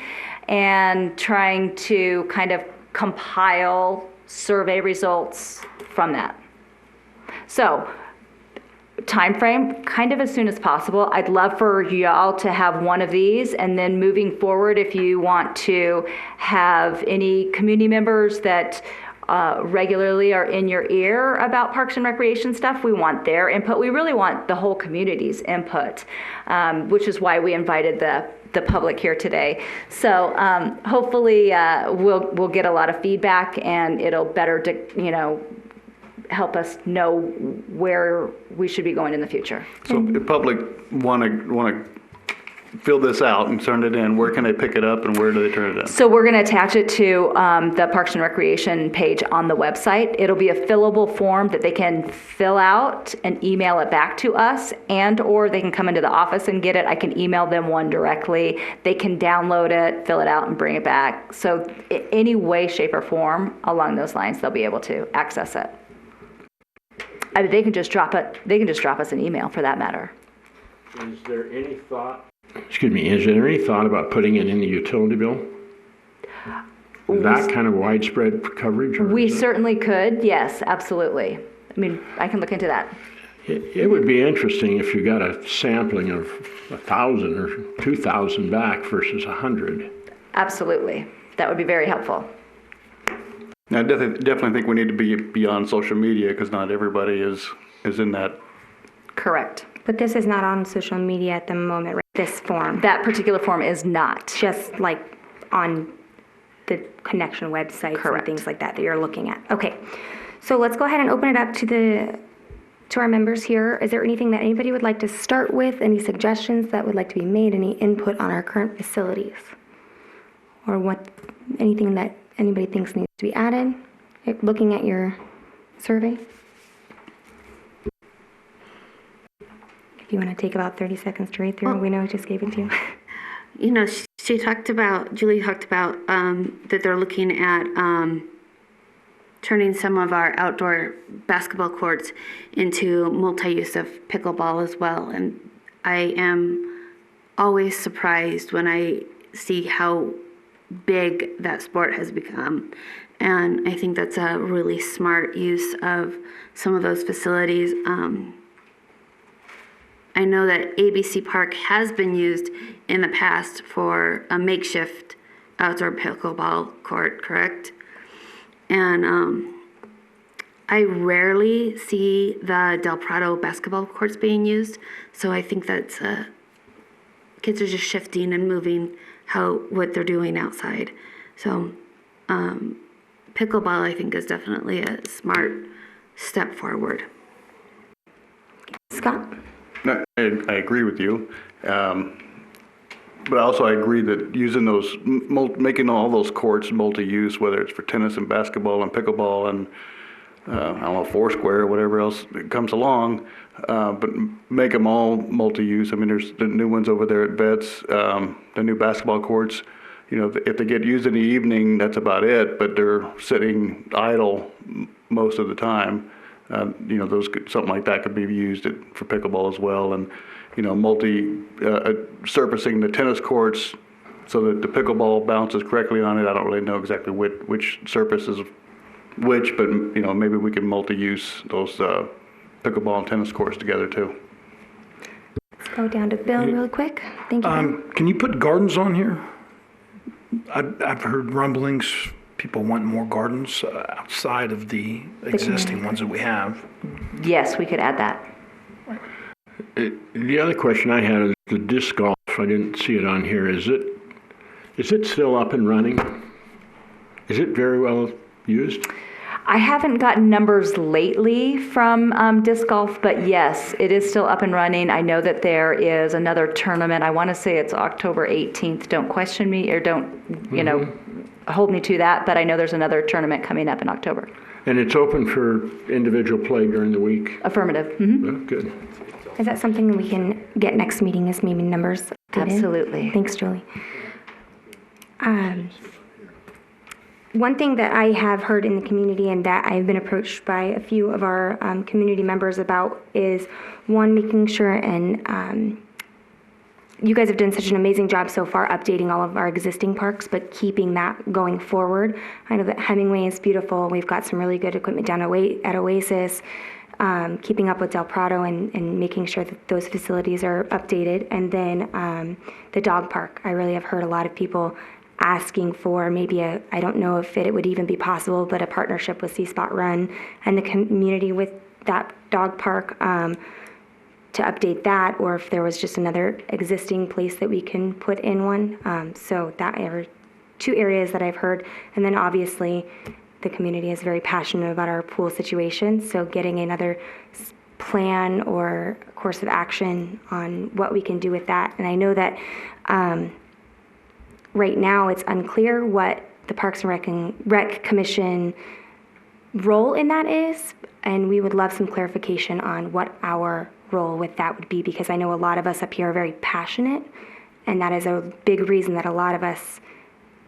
and trying to kind of compile survey results from that. So time frame, kind of as soon as possible. I'd love for y'all to have one of these, and then moving forward, if you want to have any community members that regularly are in your ear about parks and recreation stuff, we want their input. We really want the whole community's input, which is why we invited the public here today. So hopefully we'll get a lot of feedback, and it'll better help us know where we should be going in the future. So if the public want to fill this out and turn it in, where can they pick it up, and where do they turn it in? So we're going to attach it to the Parks and Recreation page on the website. It'll be a fillable form that they can fill out and email it back to us, or they can come into the office and get it. I can email them one directly. They can download it, fill it out, and bring it back. So any way, shape, or form along those lines, they'll be able to access it. They can just drop it. They can just drop us an email, for that matter. Is there any thought? Excuse me. Is there any thought about putting it in the utility bill? That kind of widespread coverage? We certainly could. Yes, absolutely. I mean, I can look into that. It would be interesting if you got a sampling of 1,000 or 2,000 back versus 100. Absolutely. That would be very helpful. I definitely think we need to be beyond social media, because not everybody is in that. Correct. But this is not on social media at the moment, right? This form. That particular form is not. Just like on the connection websites Correct. and things like that you're looking at. Okay. So let's go ahead and open it up to our members here. Is there anything that anybody would like to start with? Any suggestions that would like to be made? Any input on our current facilities? Or anything that anybody thinks needs to be added? Looking at your survey. If you want to take about 30 seconds to read through, we know I just gave it to you. Julie talked about that they're looking at turning some of our outdoor basketball courts into multi-use of pickleball as well. And I am always surprised when I see how big that sport has become. And I think that's a really smart use of some of those facilities. I know that ABC Park has been used in the past for a makeshift outdoor pickleball court, correct? And I rarely see the Del Prado basketball courts being used, so I think that's kids are just shifting and moving what they're doing outside. So pickleball, I think, is definitely a smart step forward. Scott? No, I agree with you, but also I agree that using those, making all those courts multi-use, whether it's for tennis and basketball and pickleball and I don't know, Foursquare or whatever else comes along, but make them all multi-use. I mean, there's the new ones over there at Vets, the new basketball courts. You know, if they get used in the evening, that's about it, but they're sitting idle most of the time. You know, something like that could be used for pickleball as well. And, you know, surfacing the tennis courts so that the pickleball bounces correctly on it. I don't really know exactly which surface is which, but, you know, maybe we can multi-use those pickleball and tennis courts together too. Let's go down to Bill real quick. Thank you. Bill. Can you put gardens on here? I've heard rumblings, people want more gardens outside of the existing ones that we have. Yes, we could add that. The other question I had is the disc golf. I didn't see it on here. Is it still up and running? Is it very well used? I haven't gotten numbers lately from disc golf, but yes, it is still up and running. I know that there is another tournament. I want to say it's October 18th. Don't question me or don't, you know, hold me to that, but I know there's another tournament coming up in October. And it's open for individual play during the week? Affirmative. Mm-hmm. Oh, good. Is that something that we can get next meeting as maybe numbers? updated? Absolutely. Thanks, Julie. One thing that I have heard in the community and that I've been approached by a few of our community members about is, one, making sure, and you guys have done such an amazing job so far updating all of our existing parks, but keeping that going forward. I know that Hemingway is beautiful. We've got some really good equipment down at Oasis. Keeping up with Del Prado and making sure that those facilities are updated. And then the dog park. I really have heard a lot of people asking for maybe I don't know if it would even be possible, but a partnership with See Spot Run and the community with that dog park to update that, or if there was just another existing place that we can put in one. So that are two areas that I've heard. And then obviously the community is very passionate about our pool situation, so getting another plan or course of action on what we can do with that. And I know that right now it's unclear what the Parks and Rec Commission role in that is, and we would love some clarification on what our role with that would be, because I know a lot of us up here are very passionate, and that is a big reason that a lot of us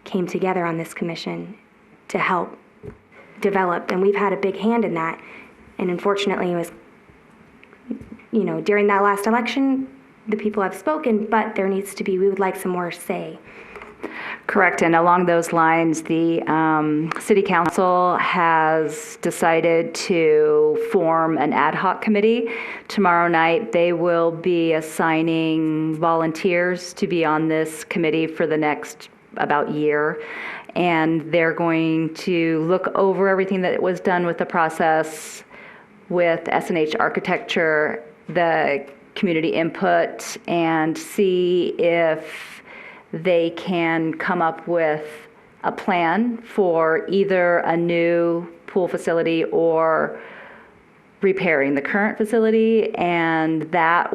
came together on this commission to help develop, and we've had a big hand in that. And unfortunately, it was, you know, during that last election, the people have spoken, but there needs to be, we would like some more say. Correct, and along those lines, the City Council has decided to form an ad hoc committee. Tomorrow night, they will be assigning volunteers to be on this committee for the next about year. And they're going to look over everything that was done with the process with S&H Architecture, the community input, and see if they can come up with a plan for either a new pool facility or repairing the current facility. And that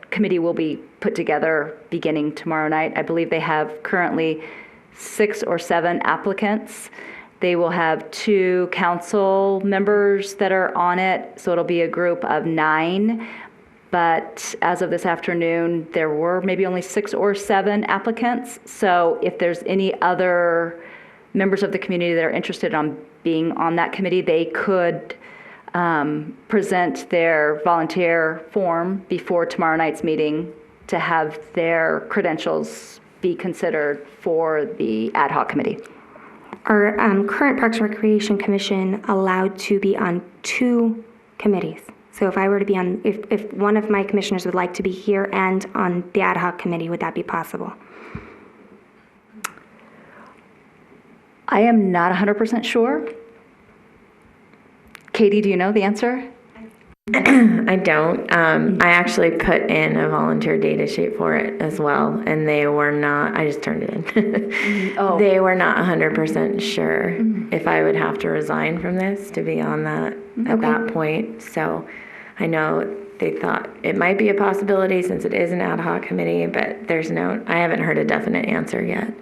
committee will be put together beginning tomorrow night. I believe they have currently 6 or 7 applicants. They will have 2 council members that are on it, so it'll be a group of 9. But as of this afternoon, there were maybe only 6 or 7 applicants. So if there's any other members of the community that are interested in being on that committee, they could present their volunteer form before tomorrow night's meeting to have their credentials be considered for the ad hoc committee. Our current Parks and Recreation Commission allowed to be on 2 committees. So if I were to be on, if one of my commissioners would like to be here and on the ad hoc committee, would that be possible? I am not 100% sure. Katie, do you know the answer? I don't. I actually put in a volunteer data sheet for it as well, and they were not, I just turned it in. Oh. They were not 100% sure if I would have to resign from this to be on that at that point. So I know they thought it might be a possibility since it is an ad hoc committee, but I haven't heard a definite answer yet.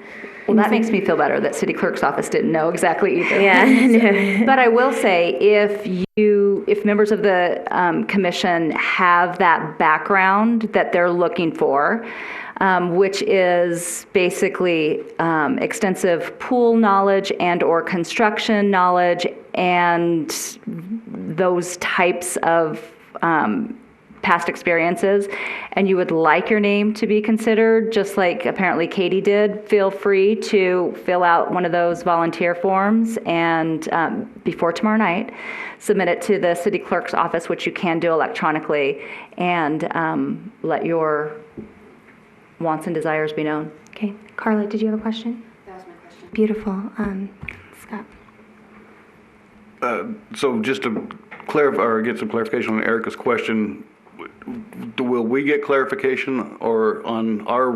Well, that makes me feel better that city clerk's office didn't know exactly either. Yeah. But I will say, if members of the commission have that background that they're looking for, which is basically extensive pool knowledge and/or construction knowledge and those types of past experiences, and you would like your name to be considered, just like apparently Katie did, feel free to fill out one of those volunteer forms and before tomorrow night, submit it to the city clerk's office, which you can do electronically, and let your wants and desires be known. Okay. Carla, did you have a question? That was my question. Beautiful. Scott. So just to clarify, or get some clarification on Erica's question, will we get clarification or on our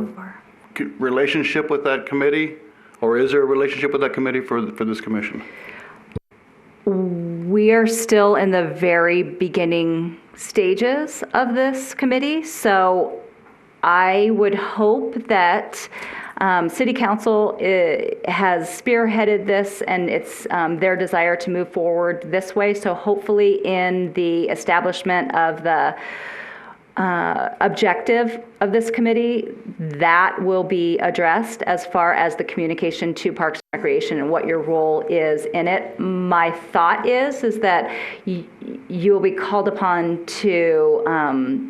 relationship with that committee? Or is there a relationship with that committee for this commission? We are still in the very beginning stages of this committee, so I would hope that City Council has spearheaded this, and it's their desire to move forward this way. So hopefully in the establishment of the objective of this committee, that will be addressed as far as the communication to Parks and Recreation and what your role is in it. My thought is that you will be called upon to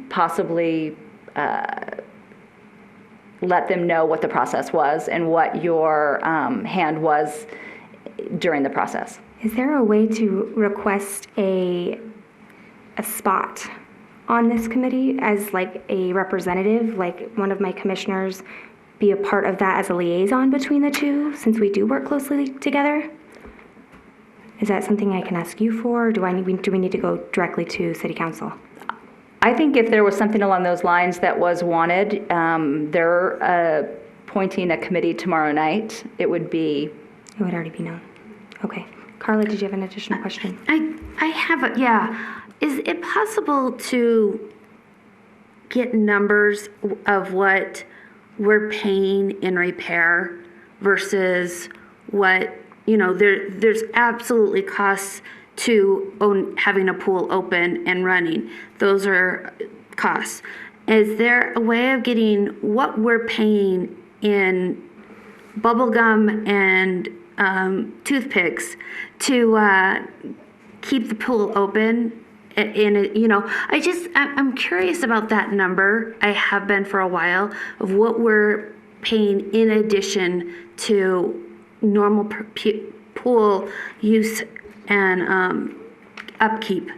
possibly let them know what the process was and what your hand was during the process. Is there a way to request a spot on this committee as like a representative, like one of my commissioners be a part of that as a liaison between the two, since we do work closely together? Is that something I can ask you for, or do we need to go directly to City Council? I think if there was something along those lines that was wanted, they're appointing a committee tomorrow night. It would already be known. Okay. Carla, did you have an additional question? I have a, yeah. Is it possible to get numbers of what we're paying in repair versus what, there's absolutely costs to having a pool open and running. Those are costs. Is there a way of getting what we're paying in bubble gum and toothpicks to keep the pool open? I'm curious about that number. I have been for a while, of what we're paying in addition to normal pool use and upkeep.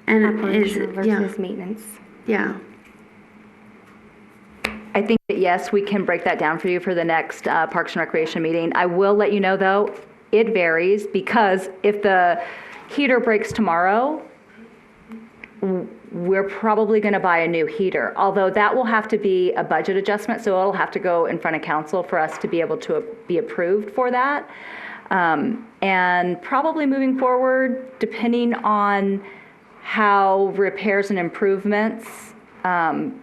And Operational versus maintenance. Yeah. I think that yes, we can break that down for you for the next Parks and Recreation meeting. I will let you know though, it varies, because if the heater breaks tomorrow, we're probably going to buy a new heater, although that will have to be a budget adjustment, so it'll have to go in front of council for us to be able to be approved for that. And probably moving forward, depending on how repairs and improvements happen,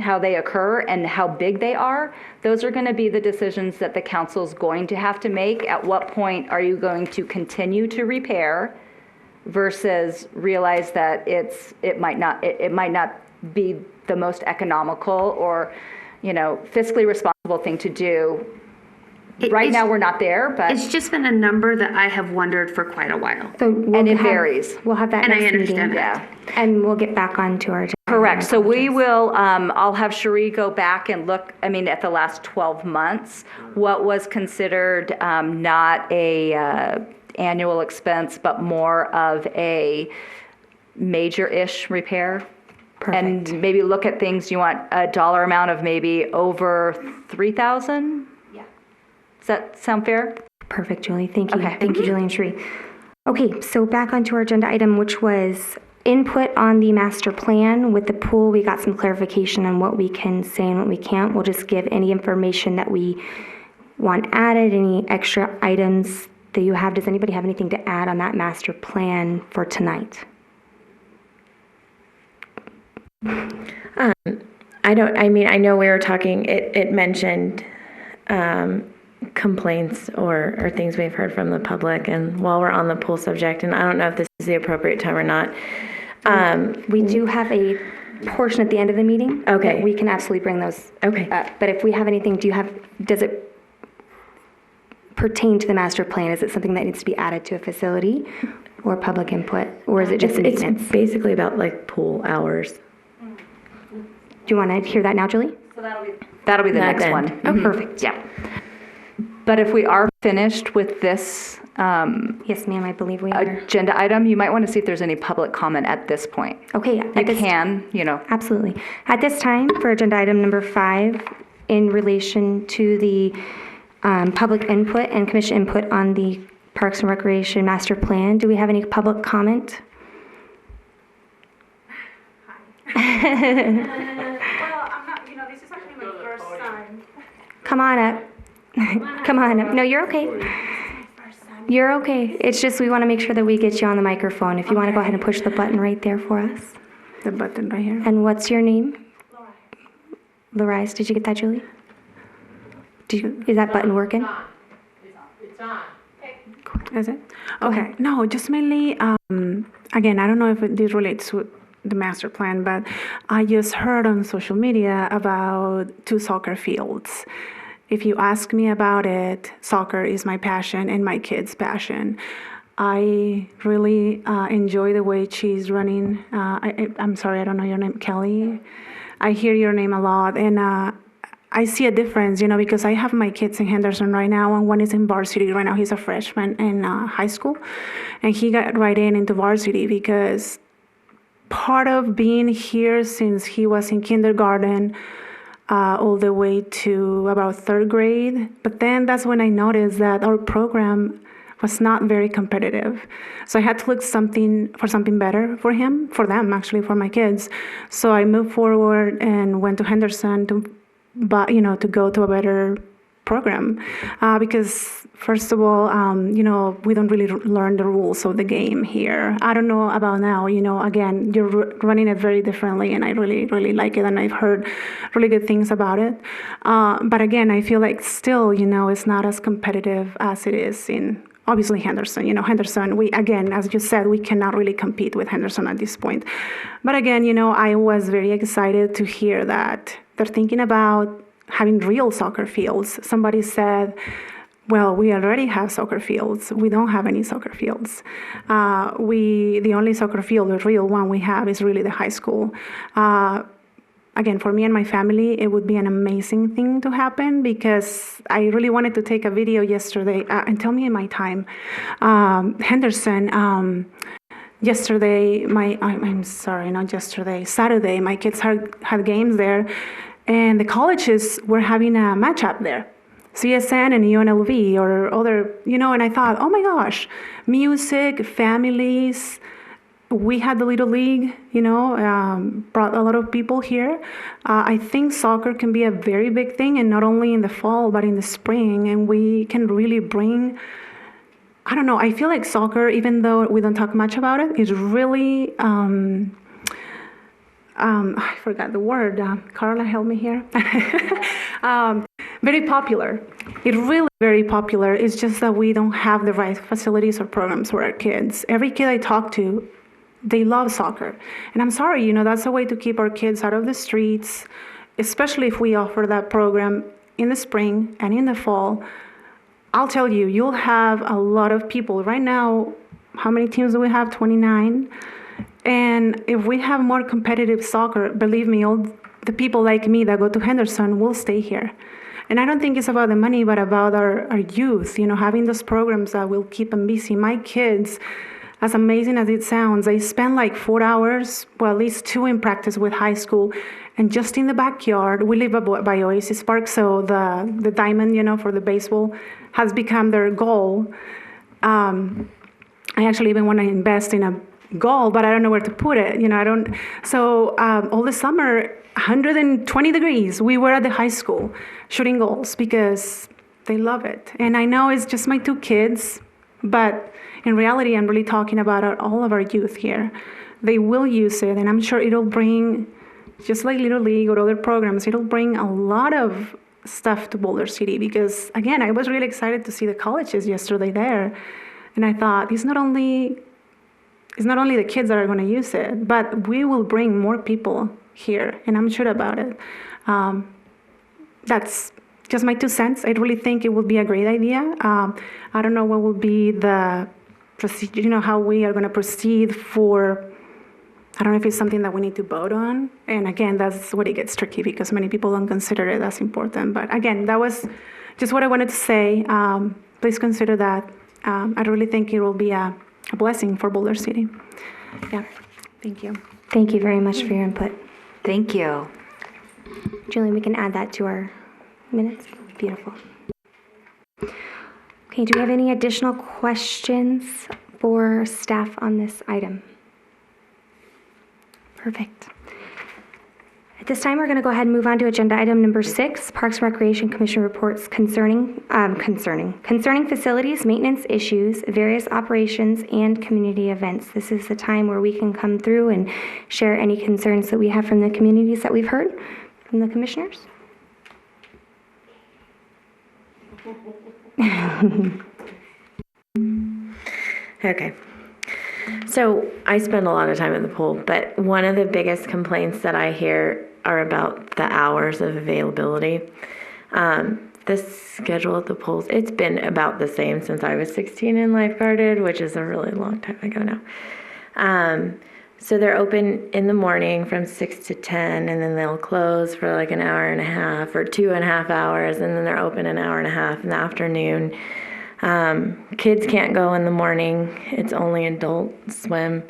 how they occur, and how big they are, those are going to be the decisions that the council's going to have to make. At what point are you going to continue to repair versus realize that it might not be the most economical or fiscally responsible thing to do. Right now we're not there, but it's just been a number that I have wondered for quite a while. So it varies. We'll have that And I next understand meeting. that. And we'll get back onto our agenda. Correct. So we will, I'll have Cherie go back and look, at the last 12 months, what was considered not a annual expense, but more of a major-ish repair. Perfect. And maybe look at things, you want a dollar amount of maybe over 3,000? Yeah. Does that sound fair? Perfect, Julie. Thank you. Okay. Thank you, Julie and Cherie. Okay, so back onto our agenda item, which was input on the master plan. With the pool, we got some clarification on what we can say and what we can't. We'll just give any information that we want added, any extra items that you have. Does anybody have anything to add on that master plan for tonight? I know we were talking, it mentioned complaints or things we've heard from the public, and while we're on the pool subject, and I don't know if this is the appropriate time or not. We do have a portion at the end of the meeting. Okay. That we can absolutely bring those Okay. up. But if we have anything, does it pertain to the master plan? Is it something that needs to be added to a facility or public input? Or is it just maintenance? It's basically about like pool hours. Do you want to hear that now, Julie? That'll be the next then. one. Oh, perfect. Yeah. But if we are finished with this Yes, ma'am, I believe we are. agenda item, you might want to see if there's any public comment at this point. Okay, You at this can, Absolutely. At this time, for agenda item number 5, in relation to the public input and commission input on the Parks and Recreation Master Plan, do we have any public comment? Well, I'm not, this is actually my first time. Come on up. Come on up. No, you're okay. You're okay. It's just we want to make sure that we get you on the microphone. If you want to go ahead and push the button right there for us. The button right here. And what's your name? Lorise. Did you get that, Julie? Is that button working? It's on. Is it? Okay. No, just mainly, again, I don't know if this relates to the master plan, but I just heard on social media about 2 soccer fields. If you ask me about it, soccer is my passion and my kids' passion. I really enjoy the way she's running. I'm sorry, I don't know your name, Kelly. I hear your name a lot, and I see a difference, because I have my kids in Henderson right now, and one is in varsity right now. He's a freshman in high school, and he got right into varsity because part of being here since he was in kindergarten all the way to about 3rd grade. But then that's when I noticed that our program was not very competitive. So I had to look for something better for him, for them actually, for my kids. So I moved forward and went to Henderson to go to a better program. Because first of all, we don't really learn the rules of the game here. I don't know about now, again, you're running it very differently, and I really, really like it, and I've heard really good things about it. But again, I feel like still, it's not as competitive as it is in, obviously, Henderson. Henderson, again, as you said, we cannot really compete with Henderson at this point. But again, I was very excited to hear that they're thinking about having real soccer fields. Somebody said, well, we already have soccer fields. We don't have any soccer fields. The only soccer field, the real one we have, is really the high school. Again, for me and my family, it would be an amazing thing to happen, because I really wanted to take a video yesterday, and tell me in my time, Henderson, yesterday, Saturday, my kids had games there, and the colleges were having a matchup there. CSN and UNLV or other, and I thought, oh my gosh, music, families. We had the Little League, brought a lot of people here. I think soccer can be a very big thing, and not only in the fall, but in the spring. And we can really bring, I don't know, I feel like soccer, even though we don't talk much about it, is really, I forgot the word. Carla, help me here. Very popular. It's really very popular. It's just that we don't have the right facilities or programs for our kids. Every kid I talk to, they love soccer. And I'm sorry, that's a way to keep our kids out of the streets, especially if we offer that program in the spring and in the fall. I'll tell you, you'll have a lot of people. Right now, how many teams do we have? 29. And if we have more competitive soccer, believe me, all the people like me that go to Henderson will stay here. And I don't think it's about the money, but about our youth, having those programs that will keep them busy. My kids, as amazing as it sounds, they spend like 4 hours, well, at least 2 in practice with high school. And just in the backyard, we live by Oasis Park, so the diamond, for the baseball has become their goal. I actually even want to invest in a goal, but I don't know where to put it. So all the summer, 120 degrees, we were at the high school shooting goals because they love it. And I know it's just my 2 kids, but in reality, I'm really talking about all of our youth here. They will use it, and I'm sure it'll bring just like Little League or other programs, it'll bring a lot of stuff to Boulder City because, again, I was really excited to see the colleges yesterday there. And I thought, it's not only the kids that are going to use it, but we will bring more people here, and I'm sure about it. That's just my 2 cents. I really think it would be a great idea. I don't know what will be the procedure, how we are going to proceed for. I don't know if it's something that we need to vote on. And again, that's what it gets tricky because many people don't consider it as important. But again, that was just what I wanted to say. Please consider that. I really think it will be a blessing for Boulder City. Yeah, thank you. Thank you very much for your input. Thank you. Julie, we can add that to our minutes. Beautiful. Okay, do we have any additional questions for staff on this item? Perfect. At this time, we're going to go ahead and move on to agenda item number 6, Parks and Recreation Commission reports concerning facilities, maintenance issues, various operations, and community events. This is the time where we can come through and share any concerns that we have from the communities that we've heard from the commissioners. Okay. So I spend a lot of time at the pool, but one of the biggest complaints that I hear are about the hours of availability. The schedule at the pools, it's been about the same since I was 16 and lifeguarded, which is a really long time ago now. So they're open in the morning from 6 to 10, and then they'll close for like an hour and a half or 2.5 hours, and then they're open an hour and a half in the afternoon. Kids can't go in the morning. It's only adult swim.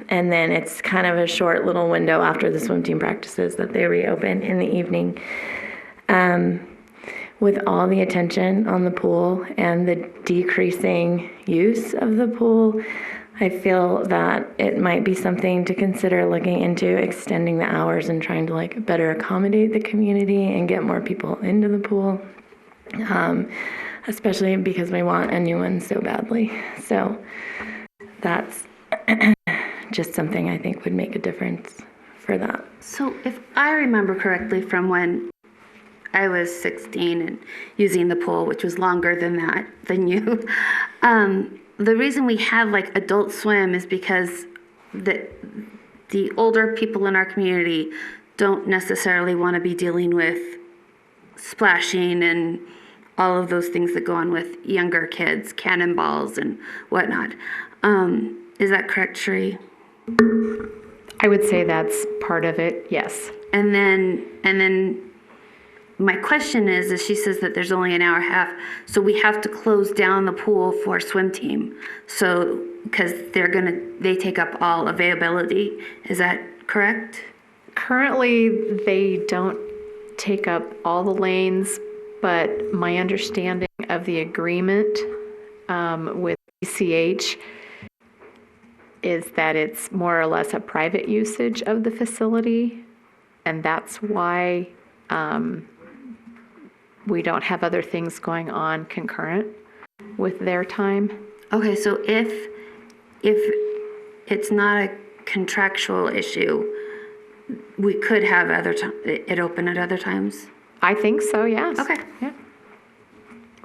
And then it's kind of a short little window after the swim team practices that they reopen in the evening. With all the attention on the pool and the decreasing use of the pool, I feel that it might be something to consider looking into extending the hours and trying to better accommodate the community and get more people into the pool. Especially because we want a new one so badly. So that's just something I think would make a difference for that. So if I remember correctly from when I was 16 and using the pool, which was longer than you, the reason we have adult swim is because the older people in our community don't necessarily want to be dealing with splashing and all of those things that go on with younger kids, cannonballs and whatnot. Is that correct, Sheree? I would say that's part of it, yes. And then my question is she says that there's only an hour and a half, so we have to close down the pool for swim team. So, because they take up all availability. Is that correct? Currently, they don't take up all the lanes, but my understanding of the agreement with ECH is that it's more or less a private usage of the facility, and that's why we don't have other things going on concurrent with their time. Okay, so if it's not a contractual issue, we could have it open at other times? I think so, yes. Okay. Yeah.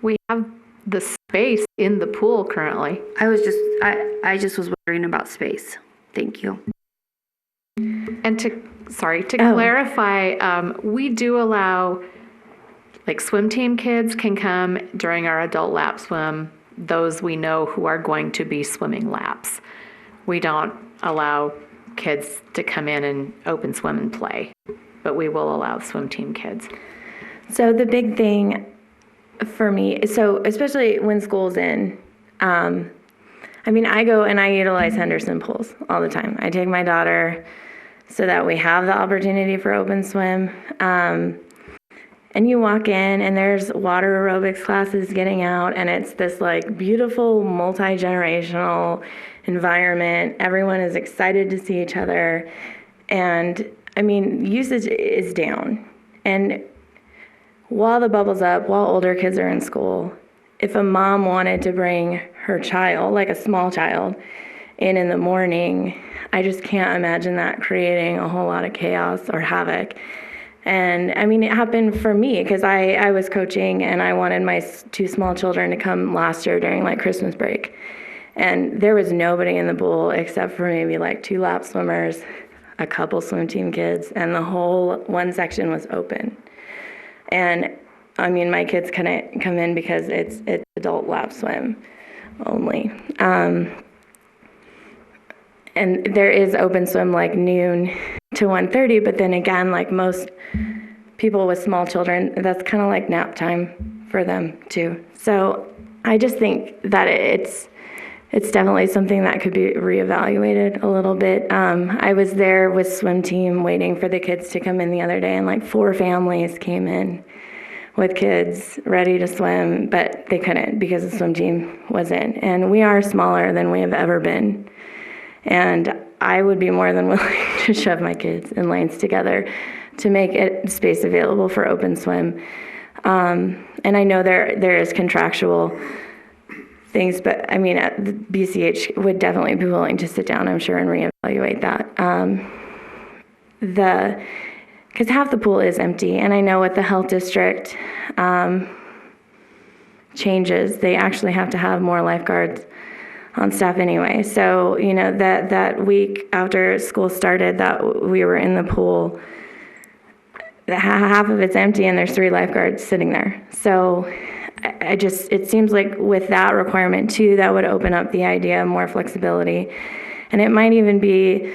We have the space in the pool currently. I just was wondering about space. Thank you. And to clarify, we do allow, swim team kids can come during our adult lap swim, those we know who are going to be swimming laps. We don't allow kids to come in and open swim and play, but we will allow swim team kids. So the big thing for me, so especially when school's in, I go and I utilize Henderson pools all the time. I take my daughter so that we have the opportunity for open swim. And you walk in and there's water aerobics classes getting out, and it's this beautiful multi-generational environment. Everyone is excited to see each other. And usage is down. And while the bubble's up, while older kids are in school, if a mom wanted to bring her child, a small child, in the morning, I just can't imagine that creating a whole lot of chaos or havoc. And I mean, it happened for me because I was coaching and I wanted my two small children to come last year during like Christmas break. And there was nobody in the pool except for maybe like 2 lap swimmers, a couple swim team kids, and the whole one section was open. And I mean, my kids couldn't come in because it's adult lap swim only. And there is open swim like noon to 1:30, but then again, like most people with small children, that's kind of like nap time for them too. So I just think that it's definitely something that could be reevaluated a little bit. I was there with swim team waiting for the kids to come in the other day, and like 4 families came in with kids ready to swim, but they couldn't because the swim team wasn't. And we are smaller than we have ever been. And I would be more than willing to shove my kids in lanes together to make it space available for open swim. And I know there is contractual things, but I mean, the BCH would definitely be willing to sit down, I'm sure, and reevaluate that. Because half the pool is empty, and I know with the health district changes, they actually have to have more lifeguards on staff anyway. So, you know, that week after school started that we were in the pool, half of it's empty and there's 3 lifeguards sitting there. So it seems like with that requirement too, that would open up the idea of more flexibility. And it might even be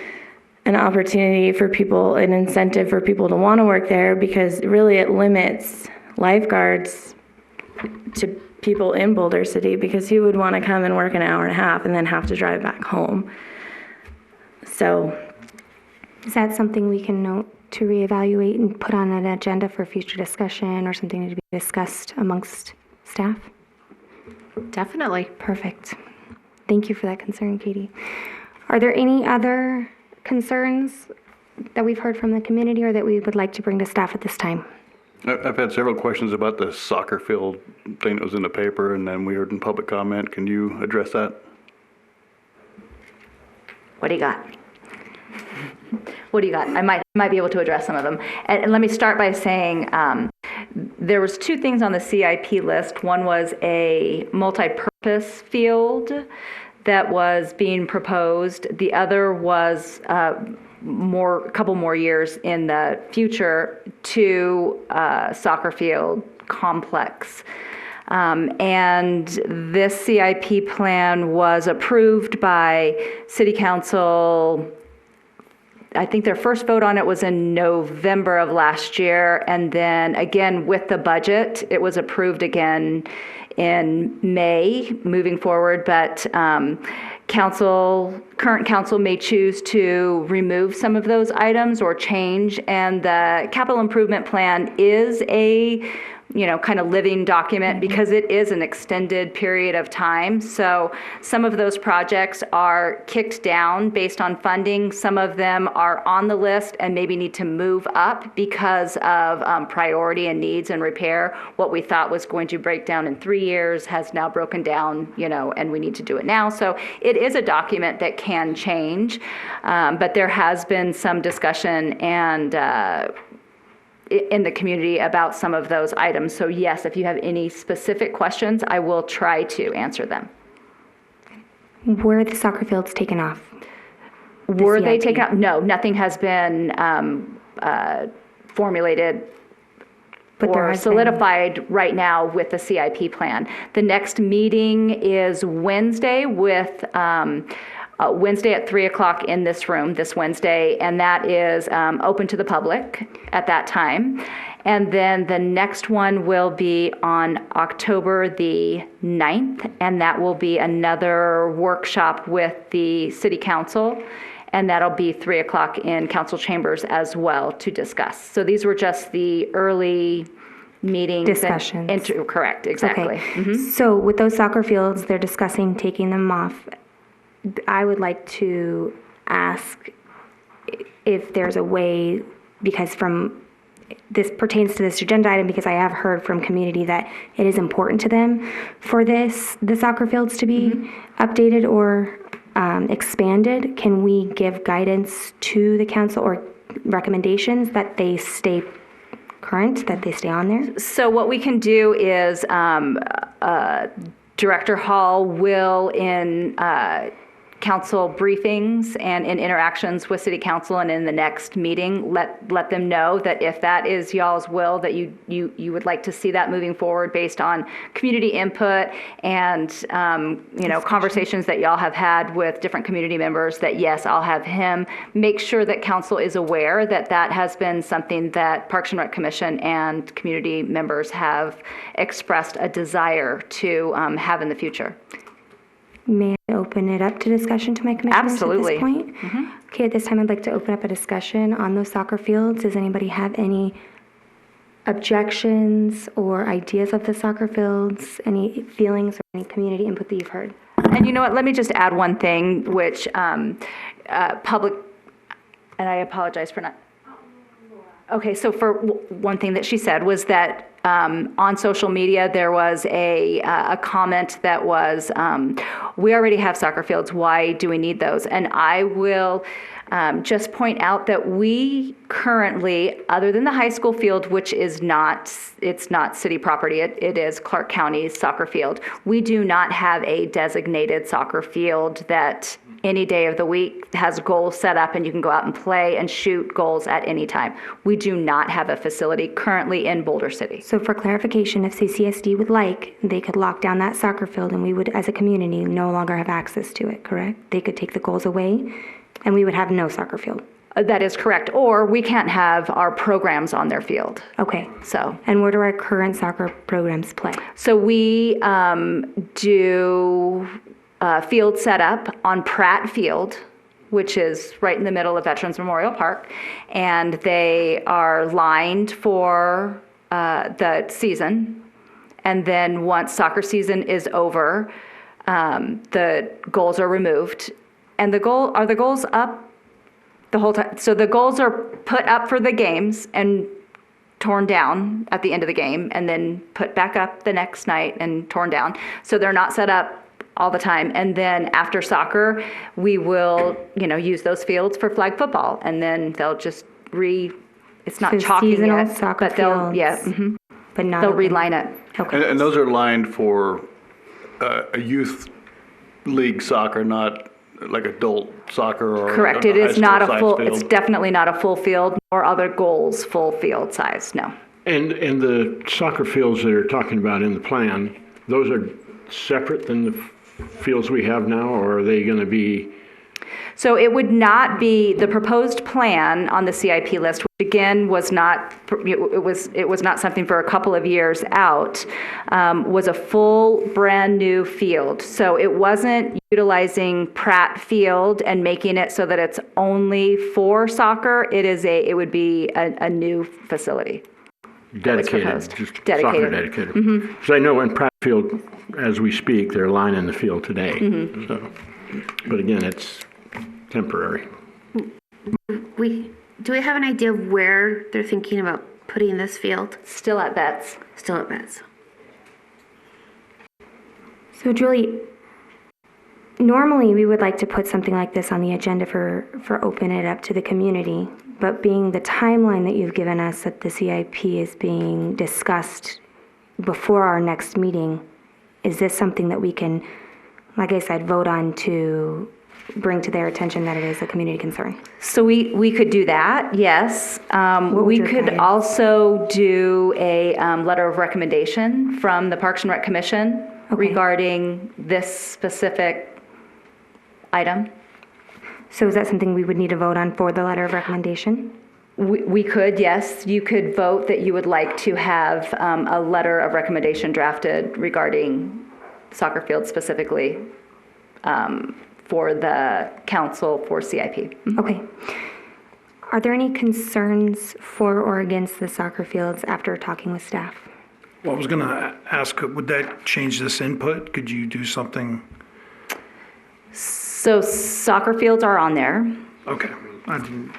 an opportunity for people, an incentive for people to want to work there, because really it limits lifeguards to people in Boulder City, because who would want to come and work an hour and a half and then have to drive back home? So is that something we can note to reevaluate and put on an agenda for future discussion, or something to be discussed amongst staff? Definitely. Perfect. Thank you for that concern, Katie. Are there any other concerns that we've heard from the community or that we would like to bring to staff at this time? I've had several questions about the soccer field thing that was in the paper, and then we heard in public comment. Can you address that? What do you got? What do you got? I might be able to address some of them. And let me start by saying there was 2 things on the CIP list. One was a multi-purpose field that was being proposed. The other was a couple more years in the future to soccer field complex. And this CIP plan was approved by City Council. I think their first vote on it was in November of last year, and then again with the budget, it was approved again in May moving forward, but current council may choose to remove some of those items or change, and the capital improvement plan is a kind of living document because it is an extended period of time. So some of those projects are kicked down based on funding. Some of them are on the list and maybe need to move up because of priority and needs and repair. What we thought was going to break down in 3 years has now broken down, and we need to do it now. So it is a document that can change, but there has been some discussion and in the community about some of those items. So yes, if you have any specific questions, I will try to answer them. Were the soccer fields taken off? Were they taken out? No, nothing has been formulated or solidified right now with the CIP plan. The next meeting is Wednesday with Wednesday at 3:00 in this room this Wednesday, and that is open to the public at that time. And then the next one will be on October the 9th, and that will be another workshop with the City Council, and that'll be 3:00 in council chambers as well to discuss. So these were just the early meetings. Discussions. Correct, exactly. Okay. So with those soccer fields, they're discussing taking them off. I would like to ask if there's a way, because this pertains to this agenda item, because I have heard from community that it is important to them for the soccer fields to be updated or expanded, can we give guidance to the council or recommendations that they stay current, that they stay on there? So what we can do is Director Hall will, in council briefings and in interactions with city council and in the next meeting, let them know that if that is y'all's will, that you would like to see that moving forward based on community input and conversations that y'all have had with different community members, that yes, I'll have him make sure that council is aware that that has been something that Parks and Rec Commission and community members have expressed a desire to have in the future. May I open it up to discussion to my commissioners Absolutely. at this point? Okay, at this time I'd like to open up a discussion on those soccer fields. Does anybody have any objections or ideas of the soccer fields, any feelings or any community input that you've heard? And you know what, let me just add one thing, which public, and I apologize for not. Okay, so for one thing that she said was that on social media, there was a comment that was, we already have soccer fields, why do we need those? And I will just point out that we currently, other than the high school field, which is it's not city property, it is Clark County's soccer field, we do not have a designated soccer field that any day of the week has goals set up and you can go out and play and shoot goals at any time. We do not have a facility currently in Boulder City. So for clarification, if CCSD would like, they could lock down that soccer field and we would, as a community, no longer have access to it, correct? They could take the goals away and we would have no soccer field. That is correct. Or we can't have our programs on their field. Okay. So. And where do our current soccer programs play? So we do field setup on Pratt Field, which is right in the middle of Veterans Memorial Park, and they are lined for the season. And then once soccer season is over, the goals are removed. And the goals up the whole time? So the goals are put up for the games and torn down at the end of the game, and then put back up the next night and torn down. So they're not set up all the time. And then after soccer, we will, use those fields for flag football, and then they'll just it's not So chalking seasonal yet, soccer but they'll, fields, but not they'll open. reline it. Okay. And those are lined for a youth league soccer, not like adult soccer or Correct. a It is high not school a full, size it's field. definitely not a full field, nor other goals full field size, no. And the soccer fields that are talking about in the plan, those are separate than the fields we have now, or are they going to be? So it would not be the proposed plan on the CIP list, which again was not, it was not something for a couple of years out, was a full brand new field. So it wasn't utilizing Pratt Field and making it so that it's only for soccer. It would be a new facility. Dedicated, proposed. just Dedicated. soccer dedicated. Because I know in Pratt Field, as we speak, they're lining the field today. So, but again, it's temporary. Do we have an idea of where they're thinking about putting this field? Still at Betts. Still at Betts. So Julie, normally we would like to put something like this on the agenda for open it up to the community, but being the timeline that you've given us that the CIP is being discussed before our next meeting, is this something that we can, like I said, vote on to bring to their attention that it is a community concern? So we could do that, yes. would We your could guidance? also do a letter of recommendation from the Parks and Rec Commission regarding this specific item. So is that something we would need to vote on for the letter of recommendation? We could, yes. You could vote that you would like to have a letter of recommendation drafted regarding soccer fields specifically for the council for CIP. Okay. Are there any concerns for or against the soccer fields after talking with staff? Well, I was going to ask, would that change this input? Could you do something? So soccer fields are on there. Okay. I didn't.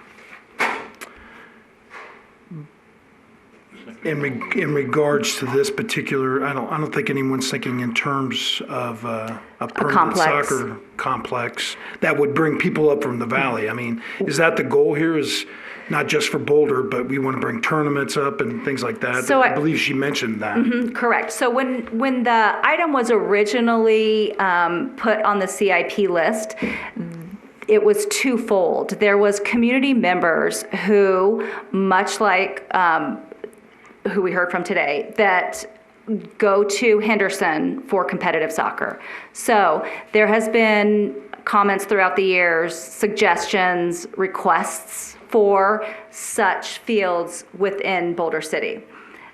In regards to this particular, I don't think anyone's thinking in terms of a permanent complex. soccer complex that would bring people up from the valley. I mean, is that the goal here? Is not just for Boulder, but we want to bring tournaments up and things like that? So I believe she mentioned that. Correct. So when the item was originally put on the CIP list, it was twofold. There was community members who, much like who we heard from today, that go to Henderson for competitive soccer. So there has been comments throughout the years, suggestions, requests for such fields within Boulder City.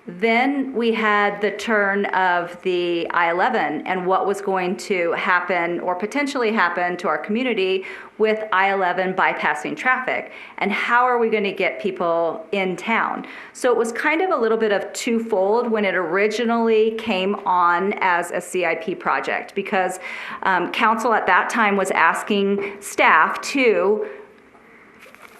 Then we had the turn of the I-11 and what was going to happen or potentially happen to our community with I-11 bypassing traffic, and how are we going to get people in town. So it was kind of a little bit of twofold when it originally came on as a CIP project, because council at that time was asking staff to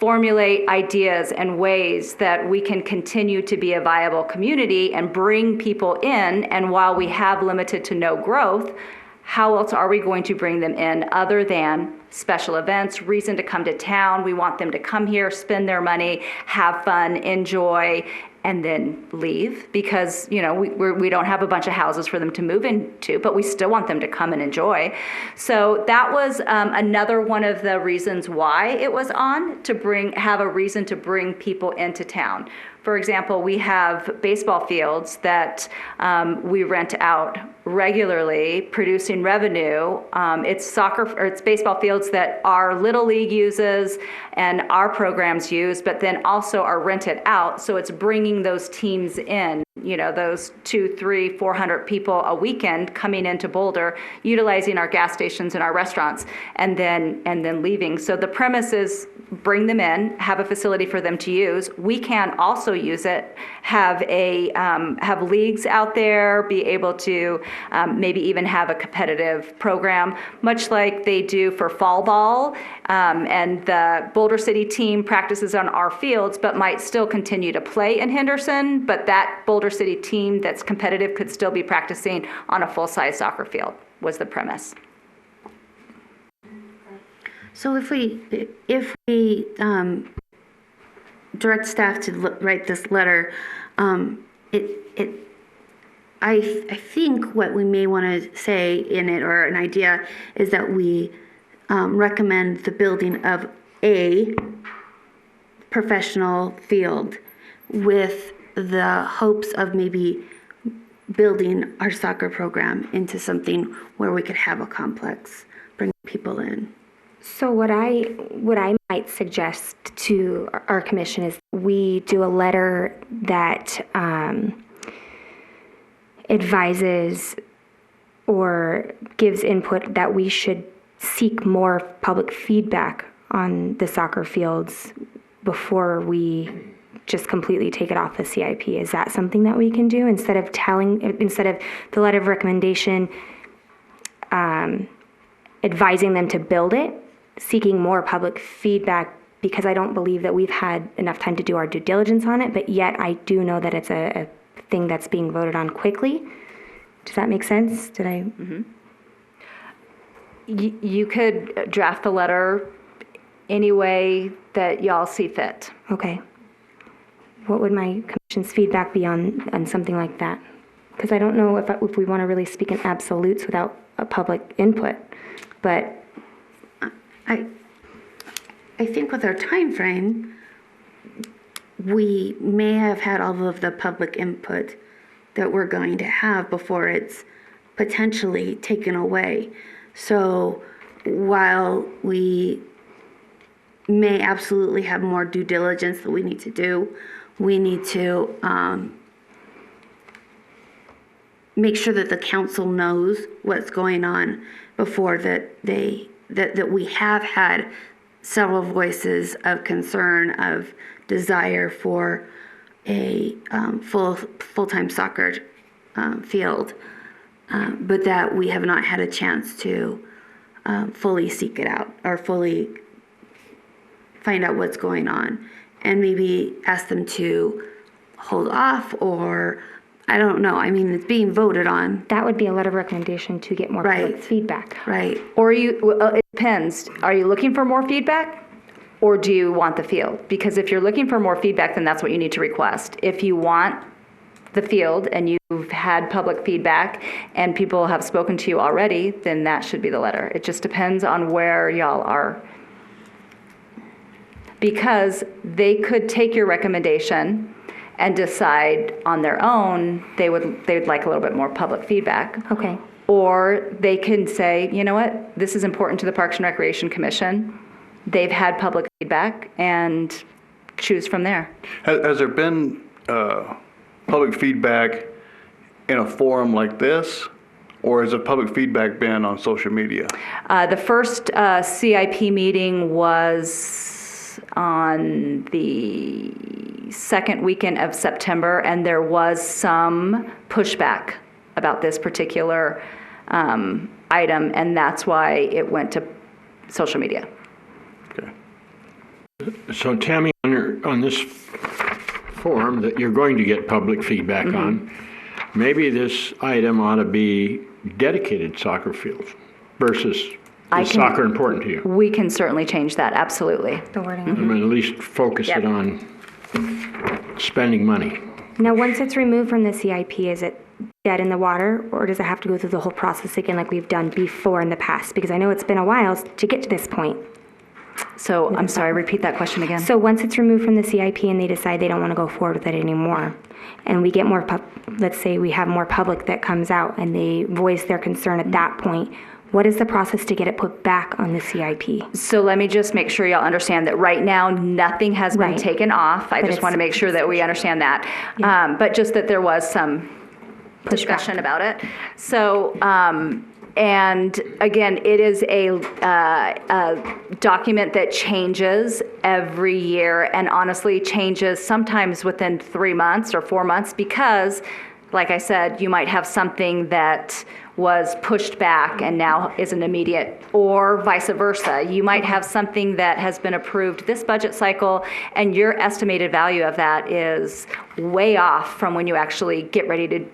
formulate ideas and ways that we can continue to be a viable community and bring people in. And while we have limited to no growth, how else are we going to bring them in other than special events, reason to come to town? We want them to come here, spend their money, have fun, enjoy, and then leave, because we don't have a bunch of houses for them to move into, but we still want them to come and enjoy. So that was another one of the reasons why it was on, to have a reason to bring people into town. For example, we have baseball fields that we rent out regularly, producing revenue. It's baseball fields that our Little League uses and our programs use, but then also are rented out. So it's bringing those teams in, those 200, 300, 400 people a weekend coming into Boulder, utilizing our gas stations and our restaurants, and then leaving. So the premise is bring them in, have a facility for them to use. We can also use it, have leagues out there, be able to maybe even have a competitive program, much like they do for fall ball. And the Boulder City team practices on our fields, but might still continue to play in Henderson. But that Boulder City team that's competitive could still be practicing on a full-size soccer field, was the premise. So if we direct staff to write this letter, I think what we may want to say in it, or an idea, is that we recommend the building of a professional field with the hopes of maybe building our soccer program into something where we could have a complex, bring people in. So what I might suggest to our commission is we do a letter that advises or gives input that we should seek more public feedback on the soccer fields before we just completely take it off the CIP. Is that something that we can do instead of the letter of recommendation advising them to build it? Seeking more public feedback, because I don't believe that we've had enough time to do our due diligence on it, but yet I do know that it's a thing that's being voted on quickly. Does that make sense? Did I? Mm-hmm. You could draft the letter any way that y'all see fit. Okay. What would my commission's feedback be on something like that? Because I don't know if we want to really speak in absolutes without a public input, but I think with our time frame, we may have had all of the public input that we're going to have before it's potentially taken away. So while we may absolutely have more due diligence that we need to do, we need to make sure that the council knows what's going on before that we have had several voices of concern, of desire for a full-time soccer field, but that we have not had a chance to fully seek it out or fully find out what's going on, and maybe ask them to hold off, or I don't know. I mean, it's being voted on. That would be a letter of recommendation to get more public Right. feedback. Right. Or it depends. Are you looking for more feedback, or do you want the field? Because if you're looking for more feedback, then that's what you need to request. If you want the field and you've had public feedback and people have spoken to you already, then that should be the letter. It just depends on where y'all are. Because they could take your recommendation and decide on their own they'd like a little bit more public feedback. Okay. Or they can say, you know what, this is important to the Parks and Recreation Commission. They've had public feedback, and choose from there. Has there been public feedback in a forum like this, or has the public feedback been on social media? The first CIP meeting was on the second weekend of September, and there was some pushback about this particular item, and that's why it went to social media. Okay. So Tammy, on this form that you're going to get public feedback on, maybe this item ought to be dedicated soccer fields versus is soccer important to you? We can certainly change that, absolutely. The wording. I mean, at least focus Yep. it on spending money. Now, once it's removed from the CIP, is it dead in the water, or does it have to go through the whole process again like we've done before in the past? Because I know it's been a while to get to this point. So, I'm sorry, repeat that question again. So once it's removed from the CIP and they decide they don't want to go forward with it anymore, and we get more, let's say we have more public that comes out and they voice their concern at that point, what is the process to get it put back on the CIP? So let me just make sure y'all understand that right now, nothing has been Right. taken off. I But just want to it's- make sure that we understand that. Yeah. But just that there was some discussion about it. So, and again, it is a document that changes every year, and honestly changes sometimes within 3 months or 4 months, because, like I said, you might have something that was pushed back and now is an immediate, or vice versa. You might have something that has been approved this budget cycle, and your estimated value of that is way off from when you actually get ready to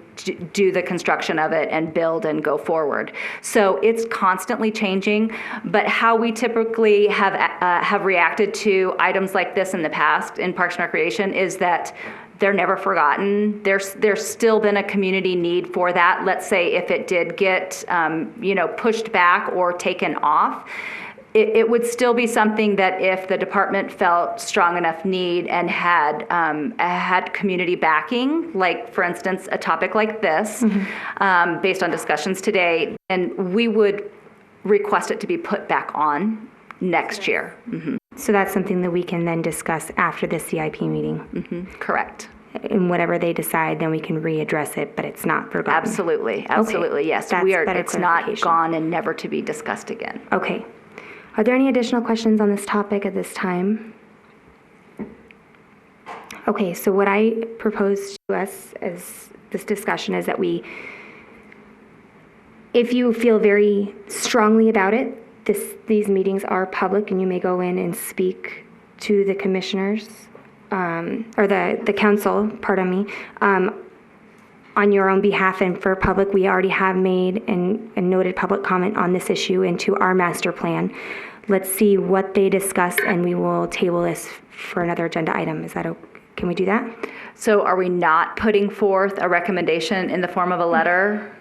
do the construction of it and build and go forward. So it's constantly changing, but how we typically have reacted to items like this in the past in Parks and Recreation is that they're never forgotten. There's still been a community need for that. Let's say if it did get pushed back or taken off, it would still be something that if the department felt strong enough need and had community backing, like for instance a topic like this, based on discussions today, then we would request it to be put back on next year. So that's something that we can then discuss after the CIP meeting. Correct. And whatever they decide, then we can readdress it, but it's not forgotten. Absolutely, yes. That's better It's not clarification. gone and never to be discussed again. Okay. Are there any additional questions on this topic at this time? Okay, so what I propose to us as this discussion is that if you feel very strongly about it, these meetings are public and you may go in and speak to the commissioners, or the council, pardon me, on your own behalf and for public. We already have made and noted public comment on this issue into our master plan. Let's see what they discuss, and we will table this for another agenda item. Is that okay? Can we do that? So are we not putting forth a recommendation in the form of a letter?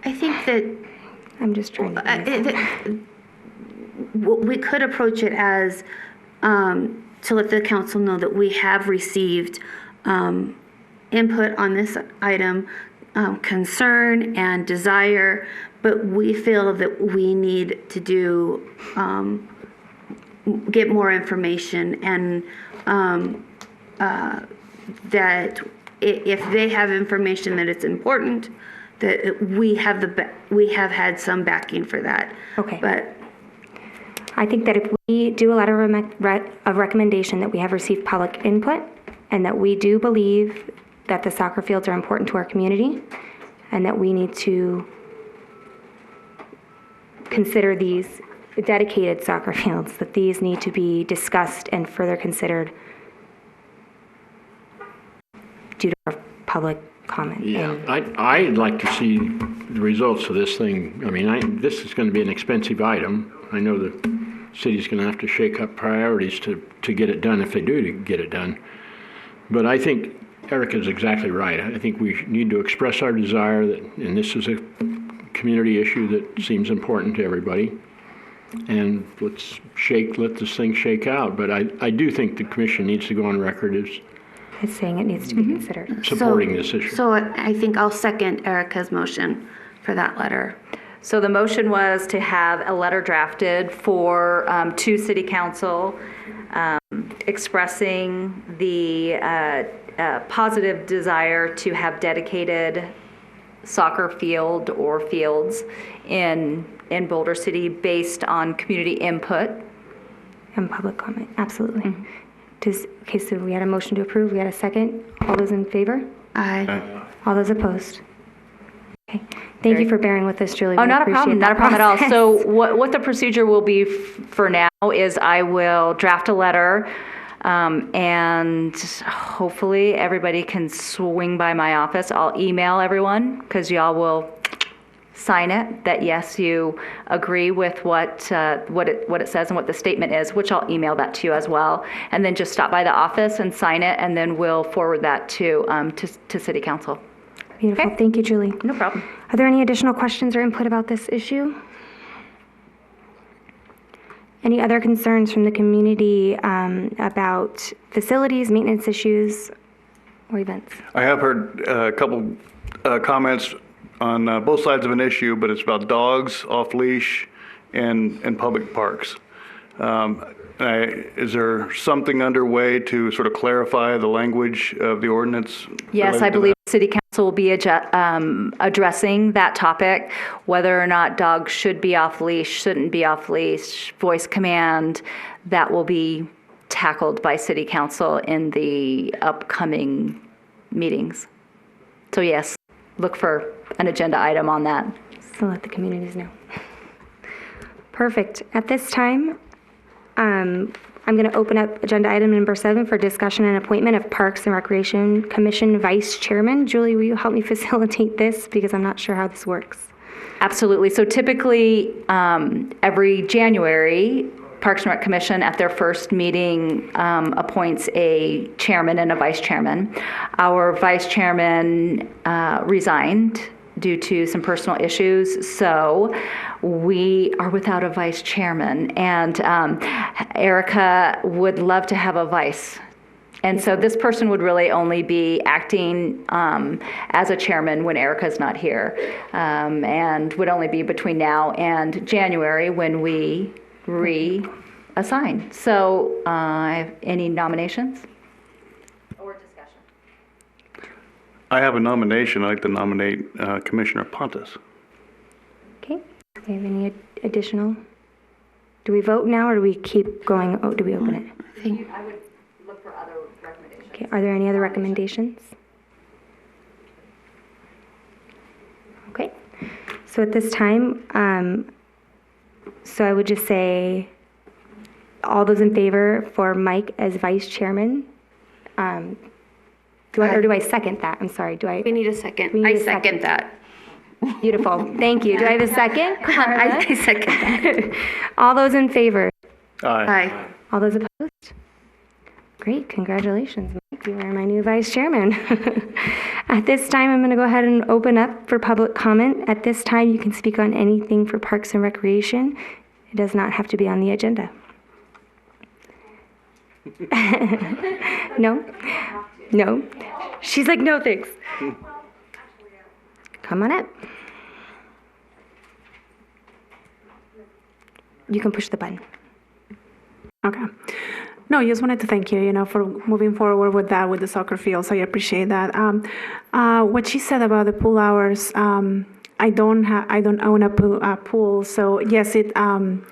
I think that I'm just trying to. we could approach it as to let the council know that we have received input on this item, concern and desire, but we feel that we need to get more information, and that if they have information that it's important, that we have had some backing for that. Okay. But I think that if we do a letter of recommendation that we have received public input, and that we do believe that the soccer fields are important to our community, and that we need to consider these dedicated soccer fields, that these need to be discussed and further considered due to our public comment. Yeah, And I'd like to see the results of this thing. I mean, this is going to be an expensive item. I know the city's going to have to shake up priorities to get it done if they do get it done. But I think Erica's exactly right. I think we need to express our desire that, and this is a community issue that seems important to everybody. And let this thing shake out. But I do think the commission needs to go on record as it's saying it needs to be considered. supporting this issue. So I think I'll second Erica's motion for that letter. So the motion was to have a letter drafted to City Council expressing the positive desire to have dedicated soccer field or fields in Boulder City based on community input. And public comment, absolutely. Okay, so we had a motion to approve, we had a second. All those in favor? Aye. All those opposed? Okay, thank you for bearing with us, Julie. Oh, We not a appreciate problem, not a that problem at all. process. So what the procedure will be for now is I will draft a letter, and hopefully everybody can swing by my office. I'll email everyone, because y'all will sign it, that yes, you agree with what it says and what the statement is, which I'll email that to you as well. And then just stop by the office and sign it, and then we'll forward that to City Council. Beautiful, Okay. thank you, Julie. No problem. Are there any additional questions or input about this issue? Any other concerns from the community about facilities, maintenance issues, or events? I have heard a couple comments on both sides of an issue, but it's about dogs off leash and public parks. Is there something underway to sort of clarify the language of the ordinance? Yes, I believe City Council will be addressing that topic, whether or not dogs should be off leash, shouldn't be off leash, voice command. That will be tackled by City Council in the upcoming meetings. So yes, look for an agenda item on that. So let the communities know. Perfect. At this time, I'm going to open up agenda item number 7 for discussion and appointment of Parks and Recreation Commission Vice Chairman. Julie, will you help me facilitate this, because I'm not sure how this works? Absolutely. So typically, every January, Parks and Rec Commission at their first meeting appoints a chairman and a vice chairman. Our vice chairman resigned due to some personal issues, so we are without a vice chairman. And Erica would love to have a vice. And so this person would really only be acting as a chairman when Erica's not here, and would only be between now and January when we reassign. So any nominations? Or discussion? I have a nomination. I'd like to nominate Commissioner Pontus. Okay. Do we have any additional? Do we vote now, or do we keep going? Oh, do we open it? I would look for other recommendations. Okay. Are there any other recommendations? Okay. So at this time, so I would just say, all those in favor for Mike as vice chairman? Do I second that? I'm sorry. Do I? We need a second. We need I a second that. Beautiful. Thank you. Do I have a second? I second that. All those in favor? Aye. All those opposed? Great. Congratulations, Mike. You are my new vice chairman. At this time, I'm going to go ahead and open up for public comment. At this time, you can speak on anything for Parks and Recreation. It does not have to be on the agenda. No? No? She's like, no, thanks. Come on up. You can push the button. Okay. No, just wanted to thank you, for moving forward with that, with the soccer fields. I appreciate that. What she said about the pool hours, I don't own a pool, so yes, it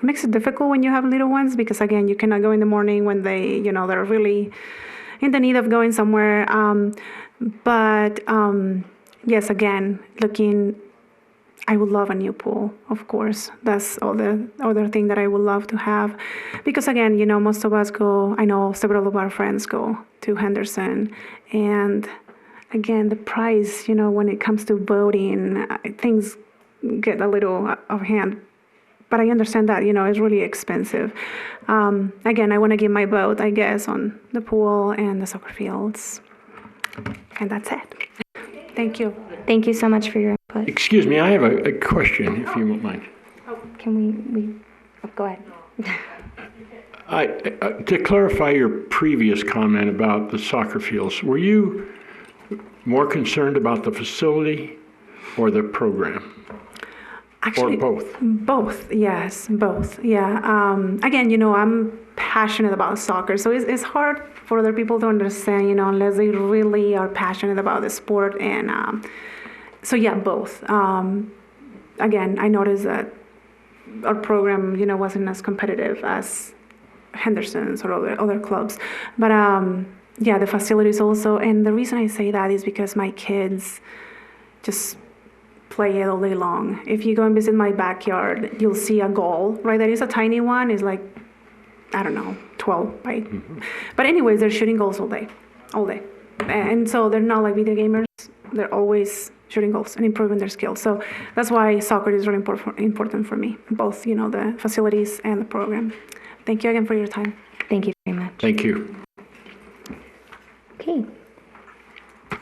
makes it difficult when you have little ones, because again, you cannot go in the morning when they, they're really in the need of going somewhere. But yes, again, looking I would love a new pool, of course. That's all the other thing that I would love to have. Because again, most of us go, I know several of our friends go to Henderson. And again, the price, when it comes to boating, things get a little out of hand. But I understand that, it's really expensive. Again, I want to give my vote, I guess, on the pool and the soccer fields. And that's it. Thank you. Thank you so much for your input. Excuse me, I have a question, if you won't mind. Can go ahead. To clarify your previous comment about the soccer fields, were you more concerned about the facility or the program? Actually, or both? Both, yes, both. Yeah. Again, I'm passionate about soccer, so it's hard for other people to understand, unless they really are passionate about the sport. And so, yeah, both. Again, I noticed that our program, wasn't as competitive as Henderson's or other clubs. But yeah, the facilities also. And the reason I say that is because my kids just play it all day long. If you go and visit my backyard, you'll see a goal, right? There is a tiny one. It's like, I don't know, 12 by. Mm-hmm. But anyways, they're shooting goals all day. And so they're not like video gamers. They're always shooting goals and improving their skills. So that's why soccer is really important for me, both, the facilities and the program. Thank you again for your time. Thank you very much. Thank you. Okay.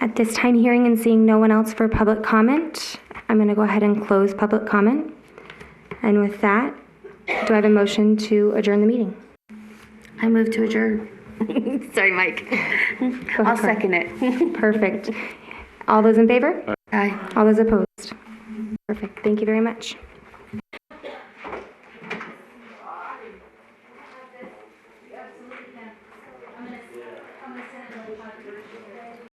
At this time, hearing and seeing no one else for public comment, I'm going to go ahead and close public comment. And with that, do I have a motion to adjourn the meeting? I move to adjourn. Sorry, Mike. I'll second it. Perfect. All those in favor? Aye. All those opposed? Perfect. Thank you very much.